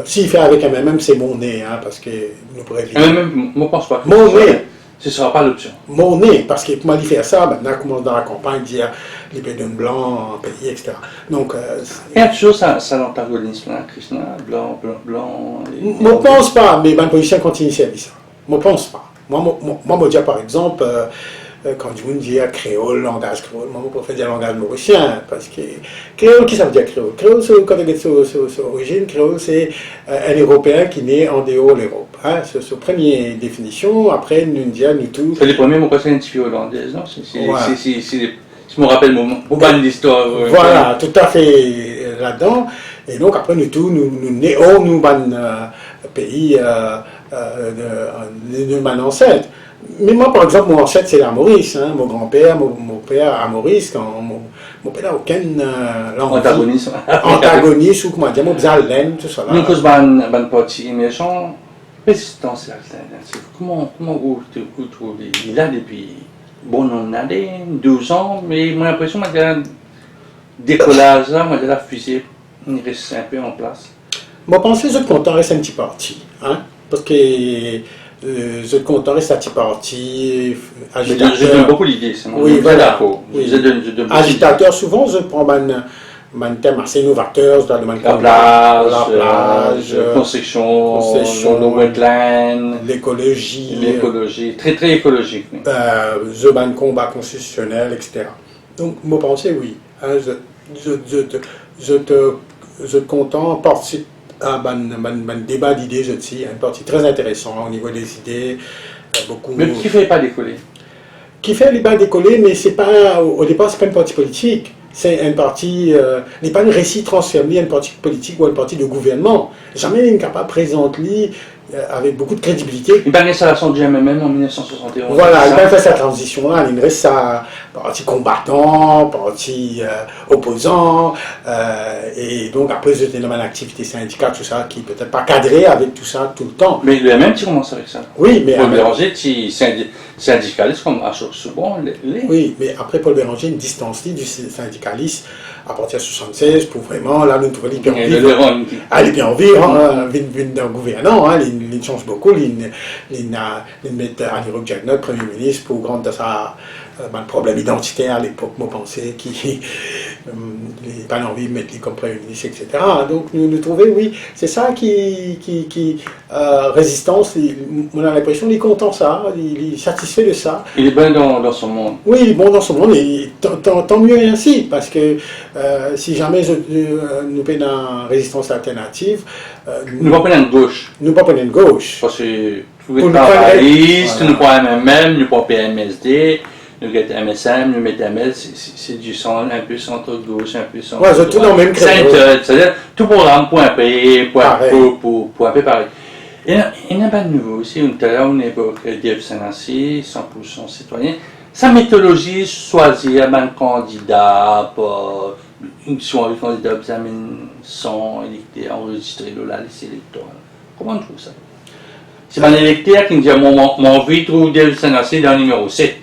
S'il fait avec MMM, c'est mon nez, hein, parce que nous pourrions vivre. MMM, moi je pense pas que Mon nez. ce ne sera pas l'option. Mon nez, parce que comment il fait ça, maintenant, commence dans la campagne, dire les pédons blancs en pays, etc. Donc, il y a toujours ça l'antagonisme, là, Krishna, blanc. je ne pense pas, mais ma position continue à dire ça. Je ne pense pas. Moi, je dis par exemple, quand je dis créole, langage créole, moi, je préfère dire langage mauricien, parce que créole, qui ça veut dire créole? Créole, quand on regarde son origine, créole, c'est un Européen qui naît en dehors de l'Europe. Hein? C'est la première définition, après, nous disons, nous tous. C'est les premiers mots qu'on identifié hollandaises, non? Ouais. Si je me rappelle mon l'histoire. Voilà, tout à fait là-dedans. Et donc, après, nous tous, nous néons, nous, pays de mon ancêtre. Mais moi, par exemple, mon ancêtre, c'est la Maurice. Hein. Mon grand-père, mon père à Maurice, mon père n'a aucun antagonisme. Antagonisme, ou comment dire, mon laine, tout ça. Nous, cause ban parti émergent, résistance alternative. Comment vous trouvez? Il a depuis bon nombre d'années, 12 ans, mais j'ai l'impression que le décollage, là, la fusée, il reste un peu en place. Moi, je pense que je content reste un petit parti. Hein, parce que je content reste un petit parti, agitateur. Je donne beaucoup l'idée, c'est oui, voilà. Oui. Agitateur, souvent, je prends un thème assez novateur, dans le la plage, construction, le wetland, l'écologie, très très écologique. Oui. The combat constitutionnel, etc. Donc, moi, pensais, oui. Hein, je te content participe à un débat d'idées, je dis, un parti très intéressant au niveau des idées. Beaucoup. Mais qui ne fait pas décoller? Qui fait le débat décoller, mais c'est pas, au départ, c'est pas un parti politique. C'est un parti, n'est pas un récit transformé à un parti politique ou à un parti de gouvernement. Jamais il n'est capable de présenter avec beaucoup de crédibilité. Il a l'installation du MMM en 1971. Voilà, il a fait sa transition-là, il reste sa parti combattant, parti opposant, et donc après c'était une activité syndicale, tout ça, qui peut-être pas cadré avec tout ça tout le temps. Mais le MMM, tu commences avec ça. Oui, mais... Paul Béranger, syndicaliste comme souvent. Oui, mais après Paul Béranger, une distance du syndicaliste à partir de 1976 pour vraiment, là, nous trouvons l'hyper dans le gouvernement, hein, il change beaucoup, il met Anirudh Jagannath, Premier ministre, pour rendre ça un problème identitaire à l'époque, moi pensais, qui n'a pas envie de mettre lui comme Premier ministre, etc. Donc nous trouvons, oui, c'est ça qui résistance, on a l'impression qu'il est content ça, il est satisfait de ça. Il est bon dans son monde. Oui, il est bon dans son monde, et tant mieux ainsi, parce que si jamais nous prenons une résistance alternative, nous ne prenons pas une gauche. Nous ne prenons pas une gauche. Parce que nous ne prenons pas MMM, nous ne prenons pas PMSD, nous mettons MSM, nous mettons MS, c'est du centre, un peu centre-gauche, un peu centre. Ouais, c'est tout dans le même créneau. C'est-à-dire tout programme pour un pays, pour un peu pareil. Il n'y a pas de nouveau aussi, tout à l'heure on évoque Dave Sanassi, 100% citoyen. Sa méthodologie, choisir un candidat, si on veut candidat, examine 100 électeurs enregistrés dans la liste électorale. Comment on trouve ça? C'est un électeur qui me dit mon envie de trouver Dave Sanassi dans le numéro 7.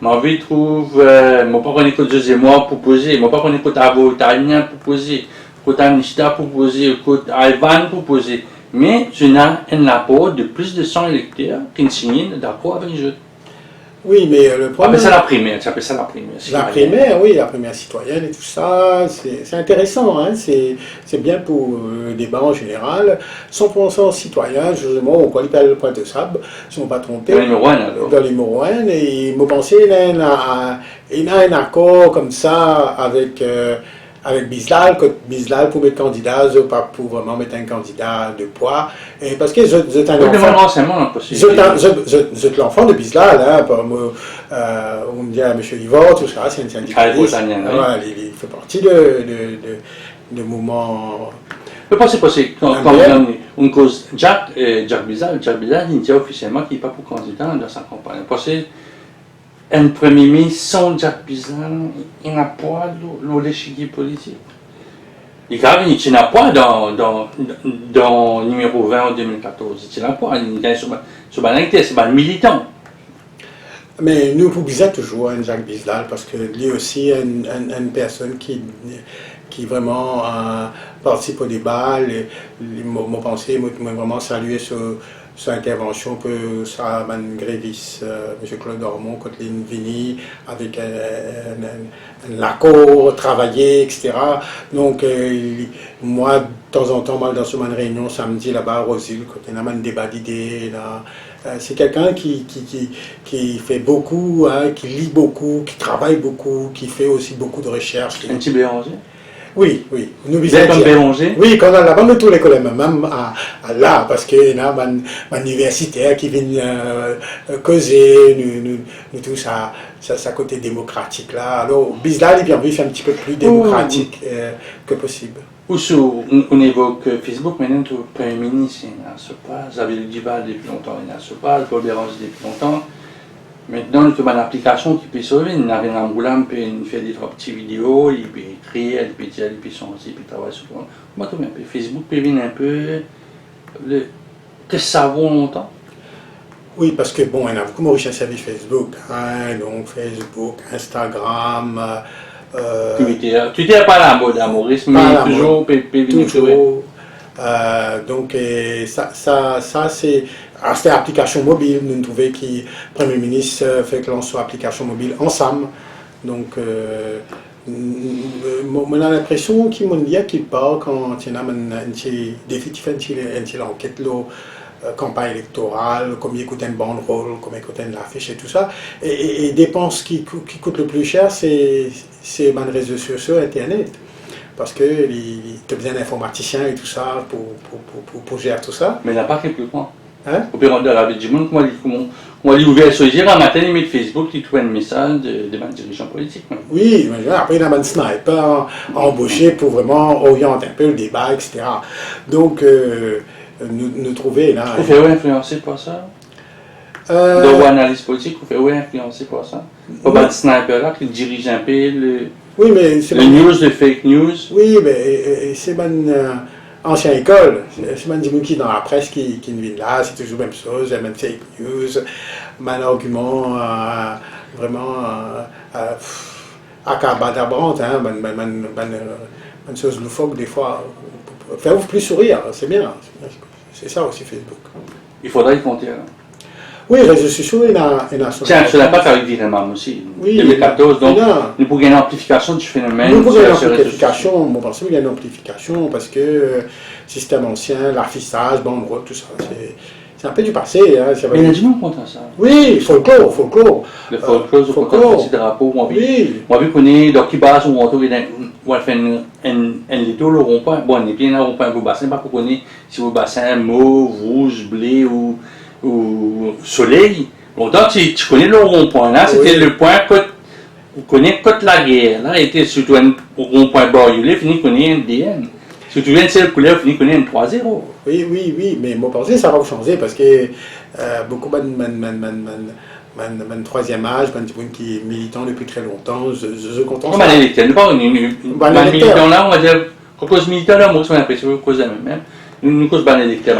Mon envie de trouver, mon pas qu'on écoute José Moore pour poser, mon pas qu'on écoute Avo Italien pour poser, écoute Anishta pour poser, écoute Ivan pour poser. Mais je n'ai un apport de plus de 100 électeurs qui ne signent d'accord avec le jeu. Oui, mais le problème... ça la primaire, tu appelles ça la primaire. La primaire, oui, la primaire citoyenne et tout ça, c'est intéressant, hein, c'est bien pour le débat en général. 100% citoyen, justement, on qualifie le point de sable, si on ne pas trompé. Dans les Morouane, alors. Dans les Morouane, et je pensais qu'il y a un accord comme ça avec Bislal, que Bislal pour mettre candidat, je pas pour vraiment mettre un candidat de poids, et parce que je l'enfant de Bislal, hein, on me dit à M. Ivor, tout ça, c'est un syndicaliste, il fait partie de mouvement. Je pense que quand on cause Jacques Bislal, il dit officiellement qu'il n'est pas pour candidat dans sa campagne. Parce que un premier ministre sans Jacques Bislal, il n'a pas l'échiquier politique. Il n'a pas dans le numéro 20 en 2014. Il n'a pas, il gagne sur l'électeur, c'est pas un militant. Mais nous publions toujours un Jacques Bislal parce que lui aussi est une personne qui vraiment participe au débat. Mon pensée, moi vraiment saluer son intervention que ça m'a Grévis, M. Claude Dormont, Coteline Vigny, avec un LACO, travailler, etc. Donc, moi, de temps en temps, mal dans une réunion samedi là-bas à Rosil, quand on a un débat d'idées, là. C'est quelqu'un qui fait beaucoup, hein, qui lit beaucoup, qui travaille beaucoup, qui fait aussi beaucoup de recherches. Un petit Béranger? Oui, oui. Nous Vous êtes comme Béranger? Oui, quand on a là-bas, nous tous les collègues, même à là, parce qu'il y a un universitaire qui vient causer, nous tous à côté démocratique là. Alors, Bislal, il vient faire un petit peu plus démocratique que possible. On évoque Facebook, maintenant, le Premier ministre, il n'a pas. Xavier Duval, depuis longtemps, il n'a pas. Paul Béranger, depuis longtemps. Maintenant, il y a une application qui peut sauver. Il arrive en Angoulême, il fait des petites vidéos, il peut écrire, il peut dire, il peut changer, il peut travailler sur le. Moi, tout un peu. Facebook peut venir un peu. Que ça vaut longtemps. Oui, parce que bon, il y a beaucoup de riches services Facebook. Hein, donc, Facebook, Instagram. Twitter n'est pas la mode, Maurice, mais toujours peut venir toujours. Donc, ça c'est. C'était application mobile, nous trouvons que le Premier ministre fait que l'on soit application mobile ensemble. Donc, on a l'impression qu'il m'a dit qu'il parle quand il y a une enquête, campagne électorale, comme il écoute une banderole, comme il écoute une affiche et tout ça. Et dépenses qui coûtent le plus cher, c'est les réseaux sociaux, Internet. Parce que tu as besoin d'informaticiens et tout ça pour gérer tout ça. Mais il n'a pas fait plus loin. Hein? Au pire de la vie du monde, on lui ouvert sur un matin, il met Facebook, il trouve un message de dirigeants politiques. Oui, après il a un sniper embauché pour vraiment orienter un peu le débat, etc. Donc, nous trouver là. Vous faites influencer par ça? Dans l'analyse politique, vous faites influencer par ça? Pas un sniper là qui dirige un peu le news, le fake news. Oui, mais c'est une ancienne école. C'est une gens qui dans la presse qui viennent là, c'est toujours la même chose, même fake news, un argument vraiment accabadabrante, hein, une chose loufoque des fois. Faire vous plus sourire, c'est bien. C'est ça aussi Facebook. Il faudrait y compter. Hein. Oui, les réseaux sociaux, il y a tiens, je ne l'ai pas avec Viremam aussi. Oui, 2014, donc nous pouvons gagner une amplification du phénomène. Nous pouvons gagner une amplification, moi pense qu'il y a une amplification parce que système ancien, l'affichage, banderole, tout ça, c'est un peu du passé. Hein, mais il y a du monde contre ça. Oui, folklore. Le folklore, le petit drapeau, moi, oui. Moi, vu qu'on est dans qui base où on fait un litto, le rond-point, bon, on est bien un rond-point, vous bassin, pas pour connaître si vous bassin mauve, rouge, blé ou soleil. Longtemps, tu connais le rond-point là, c'était le point que vous connaissez côte la guerre. Là, était surtout un rond-point bariolé, fini connaît un DN. Si tu viens de cette couleur, fini connaît un 3-0. Oui, mais moi, pensez ça va changer parce que beaucoup de troisième âge, qui est militant depuis très longtemps, je comprends ça. L'électeur, nous parlons de militant là, on va dire, cause militant là, moi, on a l'impression que cause la même. Nous cause l'électeur.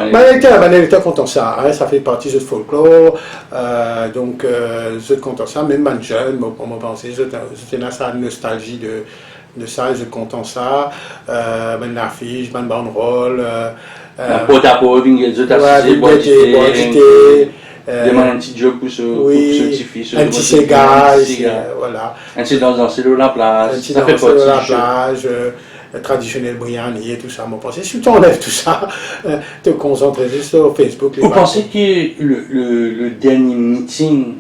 L'électeur content ça, hein, ça fait partie de ce folklore, donc je content ça, même man jeune, pour moi penser, je tenais ça nostalgie de ça, je content ça, man l'affiche, man banderole, porte à porte, je t'assise, demande un petit job pour ce petit fils, un petit cigare, voilà. Un petit danser sur la plage, ça fait partie de la plage. Traditionnel briani et tout ça, moi pensez, si tu enlèves tout ça, te concentrer juste sur Facebook. Vous pensez que le dernier meeting,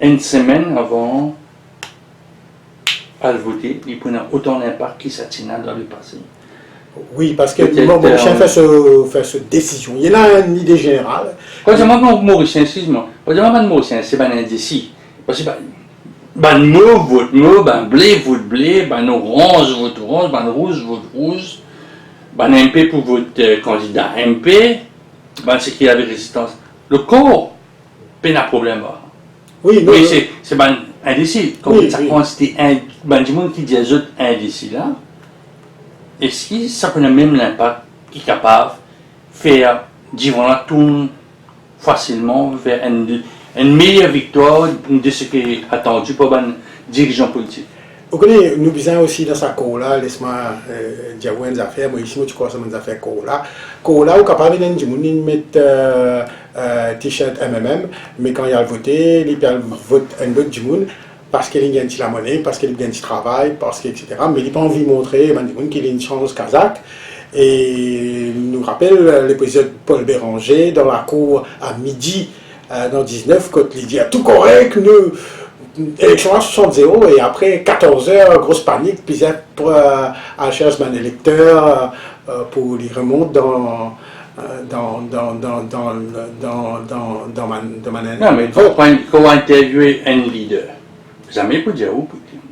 une semaine avant à le voter, il prenait autant d'impact que Satina dans le passé? Oui, parce que Mauricien fait cette décision. Il y a une idée générale. Quand je dis Mauricien, excuse-moi, quand je dis Mauricien, c'est pas un indécis. Parce que ban mauve vote mauve, ban blé vote blé, ban orange vote orange, ban rouge vote rouge, ban MP pour votre candidat MP, ban c'est qui avait résistance. Le corps, peine à problème. Oui, c'est ban indécis. Comme ça consiste ban du monde qui dit les autres indécis là. Est-ce que ça peut même l'impact qui est capable de faire divin tourne facilement vers une meilleure victoire de ce qui est attendu par les dirigeants politiques. Vous connaissez, nous disons aussi dans sa cour-là, laisse-moi dire une affaire, moi ici, tu crois que c'est une affaire cour-là. Cour-là, vous capable de mettre t-shirt MMM, mais quand il y a le voté, il y a un vote du monde, parce qu'il gagne la monnaie, parce qu'il gagne du travail, parce que, etc. Mais il n'a pas envie de montrer qu'il a une chance kazakh. Et nous rappelle l'épisode Paul Béranger dans la cour à midi, dans 19, quand il dit tout correct, nous. Élection à 60-0 et après 14 heures, grosse panique, puis pour à chercher un électeur pour les remonter dans ma Non, mais quand on interviewe un leader, jamais pour dire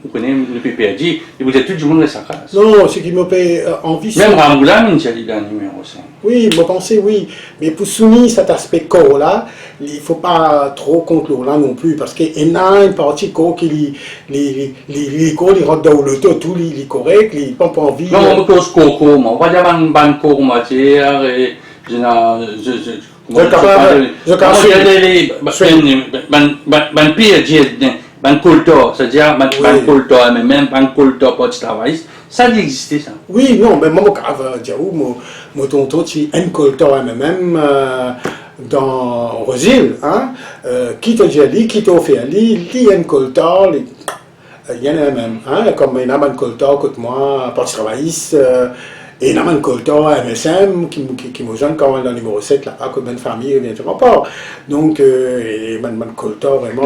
vous connaissez le PPRD, et vous êtes tout le monde de sa classe. Non, ce qui me fait envie. Même Ramboula, il est leader numéro 5. Oui, je pensais oui. Mais pour soutenir cet aspect corps-là, il ne faut pas trop contre l'eau là non plus. Parce qu'il y a une partie corps qui les corps, ils rentrent dans le tout, les correct, ils n'ont pas envie. Non, on cause coco, on va dire un cours matière et je ban culture, c'est-à-dire ban culture, mais même ban culture pour le travail, ça existait ça. Oui, non, mais moi, je mon tonton, c'est un culture même dans Rosil, hein, qui te dit, qui te fait, il y a un culture, il y en a même, hein, comme il y a un culture, écoute moi, pour le travail, et il y a un culture MSM qui me joint quand même dans le numéro 7, là-bas, comme une famille, bien sûr, pas. Donc, il y a un culture vraiment.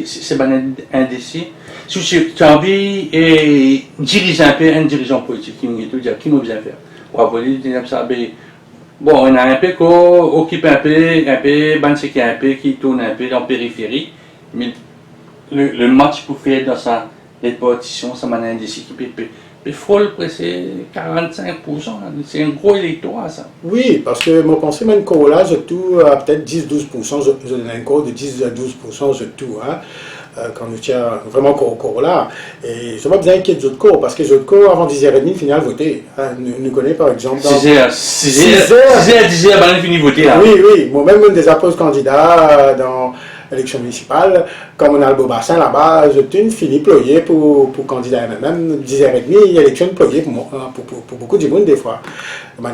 C'est un indécis. Si tu as envie de diriger un peu un dirigeant politique, qui nous dit, qui nous vient faire. On va vous dire, ça, bon, on a un peu qui occupe un peu, qui tourne un peu dans la périphérie, mais le match pour faire dans sa répartition, ça m'a un indécis qui peut. Il faut le presser 45%, c'est un gros électorat ça. Oui, parce que mon pensée, même là, je tout à peut-être 10-12%, je donne un cours de 10 à 12%, je tout, hein, quand nous tient vraiment cours là. Et je ne vais pas bien inquiéter les autres cours, parce que les autres cours, avant 10h30, final voter. Hein, nous connaissons par exemple. 6h à 10h, ben, fini voter. Hein. Oui, moi-même, des appels candidats dans l'élection municipale, comme on a le beau bassin là-bas, je fini ployé pour candidat même 10h30, élection ployé pour beaucoup de monde des fois.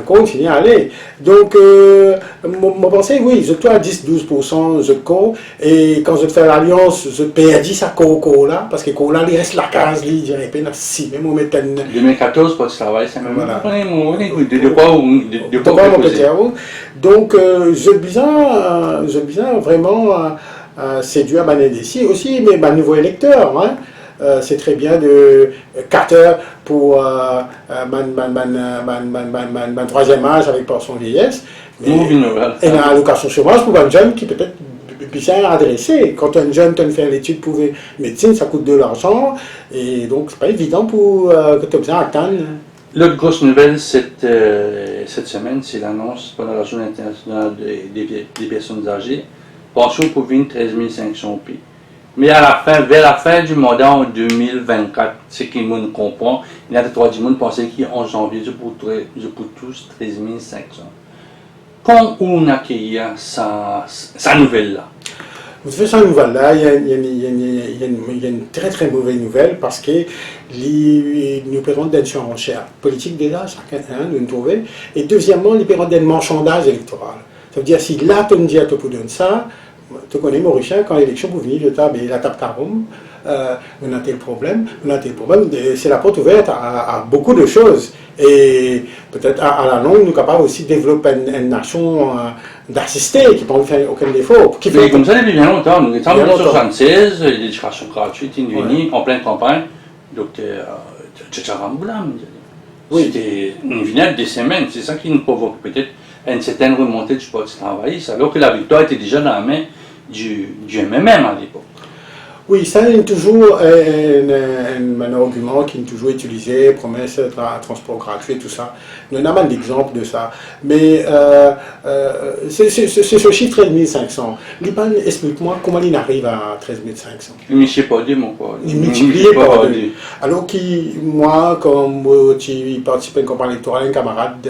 On finit à aller. Donc, mon pensée, oui, je dois à 10-12%, je cours, et quand je fais l'alliance, je perds ça cours là, parce que cours là, il reste la case, il dirait, si, même on met 2014, pour le travail, c'est même. Voilà. De quoi donc, je besoin vraiment séduire Banedessi aussi, mais ma nouveau électeur, hein. C'est très bien de 4 heures pour ma troisième âge avec pension vieillesse. Et une allocation chômage pour un jeune qui peut-être bien adressé. Quand un jeune te fait l'étude pour médecine, ça coûte de l'argent, et donc c'est pas évident pour que tu aies besoin d'atteindre. L'autre grosse nouvelle cette semaine, c'est l'annonce par la Journée internationale des personnes âgées. Pension pour 13 500 pays. Mais vers la fin du mandat en 2024, ce qui nous comprend, il y a des trois du monde pensaient qu'en janvier, je pour tous 13 500. Quand on accueille sa nouvelle-là? Vous savez, cette nouvelle-là, il y a une très très mauvaise nouvelle parce que nous perdons d'une surenchère politique déjà, chacun de nous trouver, et deuxièmement, nous perdons d'un marchandage électoral. Ça veut dire, si là, tu me dis à te donner ça, tu connais Mauricien, quand l'élection pour venir de table, la table Tarum, on a tel problème, c'est la porte ouverte à beaucoup de choses. Et peut-être à la longue, nous sommes capables aussi de développer une nation d'assister, qui ne peut faire aucun défaut. Mais comme ça, depuis bien longtemps, nous étions en 1976, l'éducation gratuite, en pleine campagne, docteur Tchatcharamboula. C'était une vignette des semaines, c'est ça qui nous provoque peut-être une certaine remontée du parti travailliste, alors que la victoire était déjà dans la main du MMM à l'époque. Oui, ça c'est toujours un argument qui est toujours utilisé, promesse de transport gratuit, tout ça. Nous avons un exemple de ça. Mais c'est ce chiffre 13 500. Liban, explique-moi comment il arrive à 13 500. Il ne multiplie pas deux, mon quoi. Il multiplie par deux. Alors que moi, comme tu participes à une campagne électorale, un camarade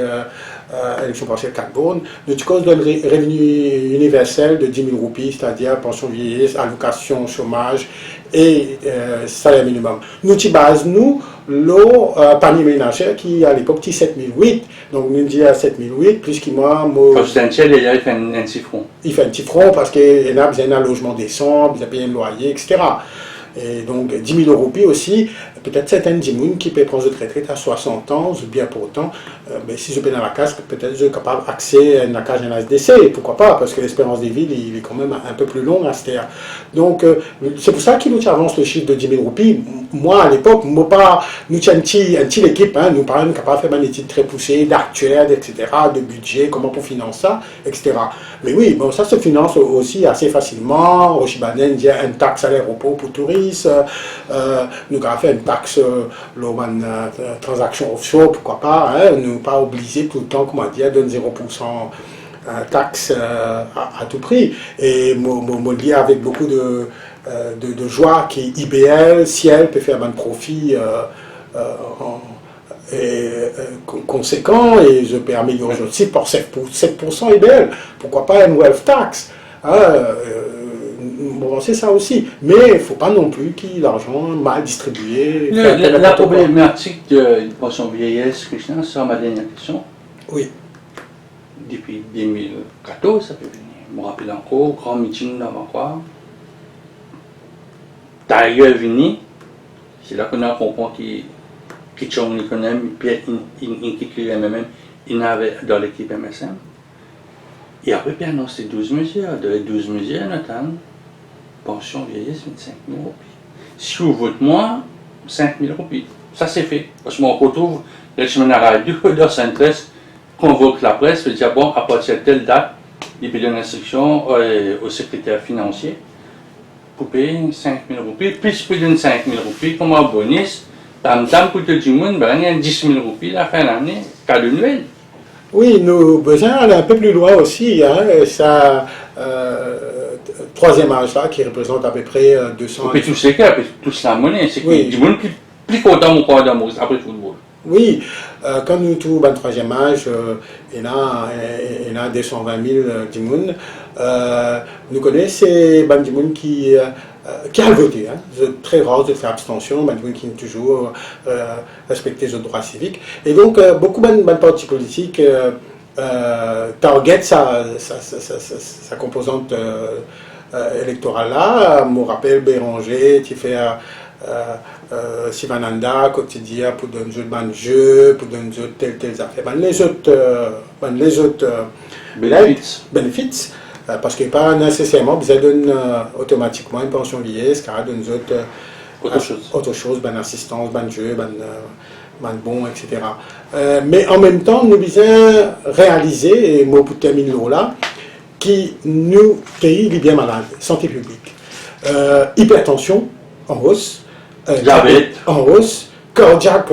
élection partielle 4 bornes, nous cause d'un revenu universel de 10 000 roupies, c'est-à-dire pension vieillesse, allocation, chômage et salaire minimum. Nous t'y base, nous, l'eau panier ménagère qui à l'époque était 7008. Donc nous disons à 7008, plus qu'il moi. Substantiel, il fait un petit front. Il fait un petit front parce qu'il a besoin d'un logement décent, il a payé un loyer, etc. Et donc 10 000 roupies aussi, peut-être certaines gens qui peuvent prendre de retraite à 60 ans, ou bien pour autant, mais si je paye dans la case, peut-être je suis capable d'accéder à une case en SDC, pourquoi pas, parce que l'espérance de vie il est quand même un peu plus longue à cette ère. Donc c'est pour ça qu'il nous avance le chiffre de 10 000 roupies. Moi à l'époque, nous avons une petite équipe, hein, nous sommes capables de faire une étude très poussée d'actuaires, etc., de budget, comment pour financer ça, etc. Mais oui, bon, ça se finance aussi assez facilement. Au Chibanen, il y a une taxe à l'aéroport pour touristes, nous avons fait une taxe transaction offshore, pourquoi pas, hein, nous pas obligés tout le temps, comment dire, de 0% taxe à tout prix. Et moi lié avec beaucoup de joie qui IBL, Ciel peut faire un profit conséquent et je peux améliorer aussi pour 7% IBL. Pourquoi pas une wealth tax, hein, bon, c'est ça aussi. Mais il ne faut pas non plus qu'il y ait l'argent mal distribué. La problématique de pension vieillesse, Christian, c'est ma dernière question. Oui. Depuis 2014, ça peut venir. Je me rappelle encore, grand meeting d'avant quoi. D'ailleurs, venu, c'est là qu'on a compris qu'il y a un économie, puis il même, il avait dans l'équipe MSM. Et après, puis annoncé 12 mesures. De les 12 mesures, notamment, pension vieillesse, 25 000 roupies. Si vous votez moi, 5 000 roupies. Ça, c'est fait. Parce qu'on retrouve les semaines à la radio, dans cette presse, convoque la presse, veut dire, bon, à partir de telle date, il peut donner instruction au secrétaire financier pour payer 5 000 roupies. Puis, il donne 5 000 roupies comme un bonus. Tam pour tout le monde, il y a 10 000 roupies à la fin de l'année, cadeau de Noël. Oui, nous besoin aller un peu plus loin aussi. Hein, ça, troisième âge là, qui représente à peu près 200. Et puis tous ces cas, tous la monnaie, c'est oui. Du monde plus content ou pas d'amour après le football. Oui, quand nous trouvons le troisième âge, il y a 220 000 dimoun. Nous connaissons ces dimoun qui a voté. Hein. C'est très rare de faire abstention, dimoun qui ont toujours respecté les droits civiques. Et donc, beaucoup de partis politiques target sa composante électorale là. Je me rappelle Béranger qui fait Sivananda, quotidien pour donner un jeu, pour donner telles affaires. Les autres benefits, parce que pas nécessairement besoin donner automatiquement une pension vieillesse, car donne autre chose, assistance, jeu, bon, etc. Mais en même temps, nous besoin réaliser, et moi pour terminer là, qui nous pays est bien malade, santé publique, hypertension en hausse. Diabète en hausse, cardiaque,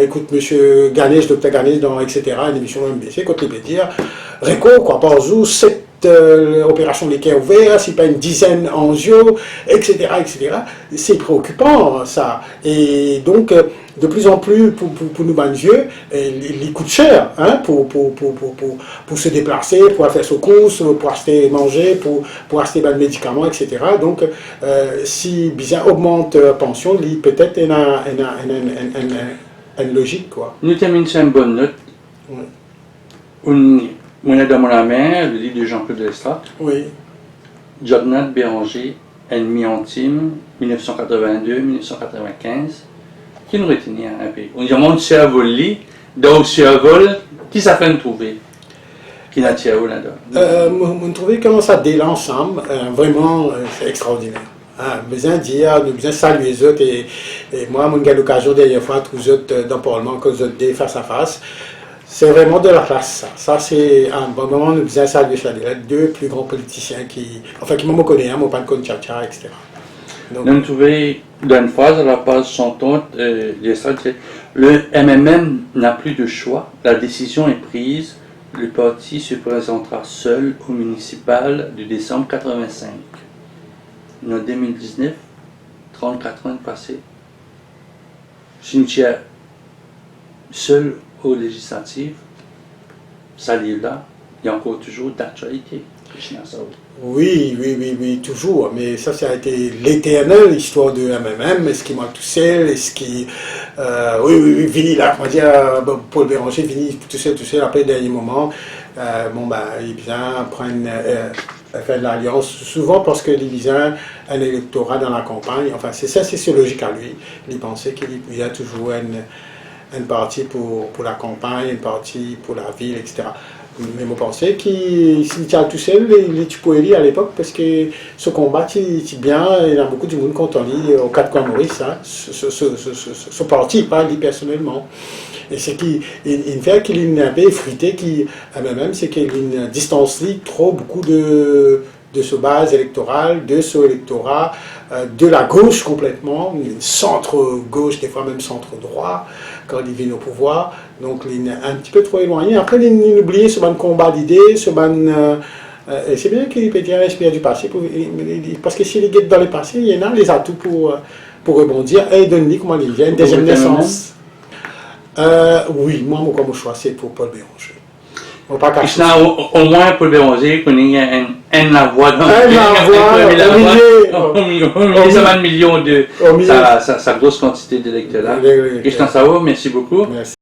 écoute monsieur Ganesh, docteur Ganesh, dans etc., une émission MBC, quand il peut dire, réco, quoi, par jour, 7 opérations des cœurs ouverts, c'est pas une dizaine en angio, etc., etc. C'est préoccupant, ça. Et donc, de plus en plus, pour nous, yeux, il coûte cher, hein, pour se déplacer, pour faire ses courses, pour acheter manger, pour acheter des médicaments, etc. Donc, si bien augmente la pension, il peut-être une logique, quoi. Nous terminons sur une bonne note. Oui. On est dans mon main, le livre de Jean-Claude Lestrade. Oui. Jognat Béranger, Ennemi intime, 1982-1995. Qui nous retenait un peu? On dit mon cerveau lit, dans le cerveau, qui ça fait trouver? Qui n'a tiré là-dedans? On trouvait comment ça dès l'ensemble, vraiment, c'est extraordinaire. Besoin de dire, nous besoin saluer les autres et moi, j'ai eu l'occasion dernière fois tous les autres dans le Parlement, que les autres face à face. C'est vraiment de la classe, ça. Ça, c'est un bon moment, nous besoin saluer les deux plus grands politiciens qui m'ont connu, moi, pas de Tchacha, etc. Donc, nous trouvons dans une phrase à la page 130, le MMM n'a plus de choix, la décision est prise, le parti se présentera seul au municipal de décembre 85. En 2019, 34 ans passés. Cimetière seul aux législatives, ça livre-là, il y a encore toujours d'actualité. Krishna Sao. Oui, toujours. Mais ça a été l'éternelle histoire de MMM. Est-ce qu'il manque tout seul? Est-ce qu'il... oui, Vini, là, on va dire, Paul Béranger, Vini tout seul, après le dernier moment. Il vient prendre, faire de l'alliance, souvent parce qu'il vient un électorat dans la campagne. Enfin, c'est ça, c'est logique à lui. Il pensait qu'il y a toujours une partie pour la campagne, une partie pour la ville, etc. Mais je pensais qu'il tient tout seul, il est Tupoeli à l'époque, parce que ce combat, c'est bien, il y a beaucoup de monde quand on lit au 4 coins Maurice, hein, ce parti, pas lui personnellement. Et c'est qu'il fait qu'il est un peu effrité, même c'est qu'il distance trop beaucoup de ce base électorale, de ce électorat, de la gauche complètement, une centre-gauche, des fois même centre-droit, quand il vient au pouvoir. Donc il est un petit peu trop éloigné. Après, il oublie ce bon combat d'idées, et c'est bien qu'il peut dire inspire du passé, parce que s'il est dans le passé, il y en a les atouts pour rebondir, et donner, comment il vient, une deuxième naissance. Oui, moi, mon choix, c'est pour Paul Béranger. Krishna, au moins Paul Béranger, qu'on ait un voix dans au milieu, ça va un million de sa grosse quantité d'électeurs là. Krishna Sao, merci beaucoup. Merci.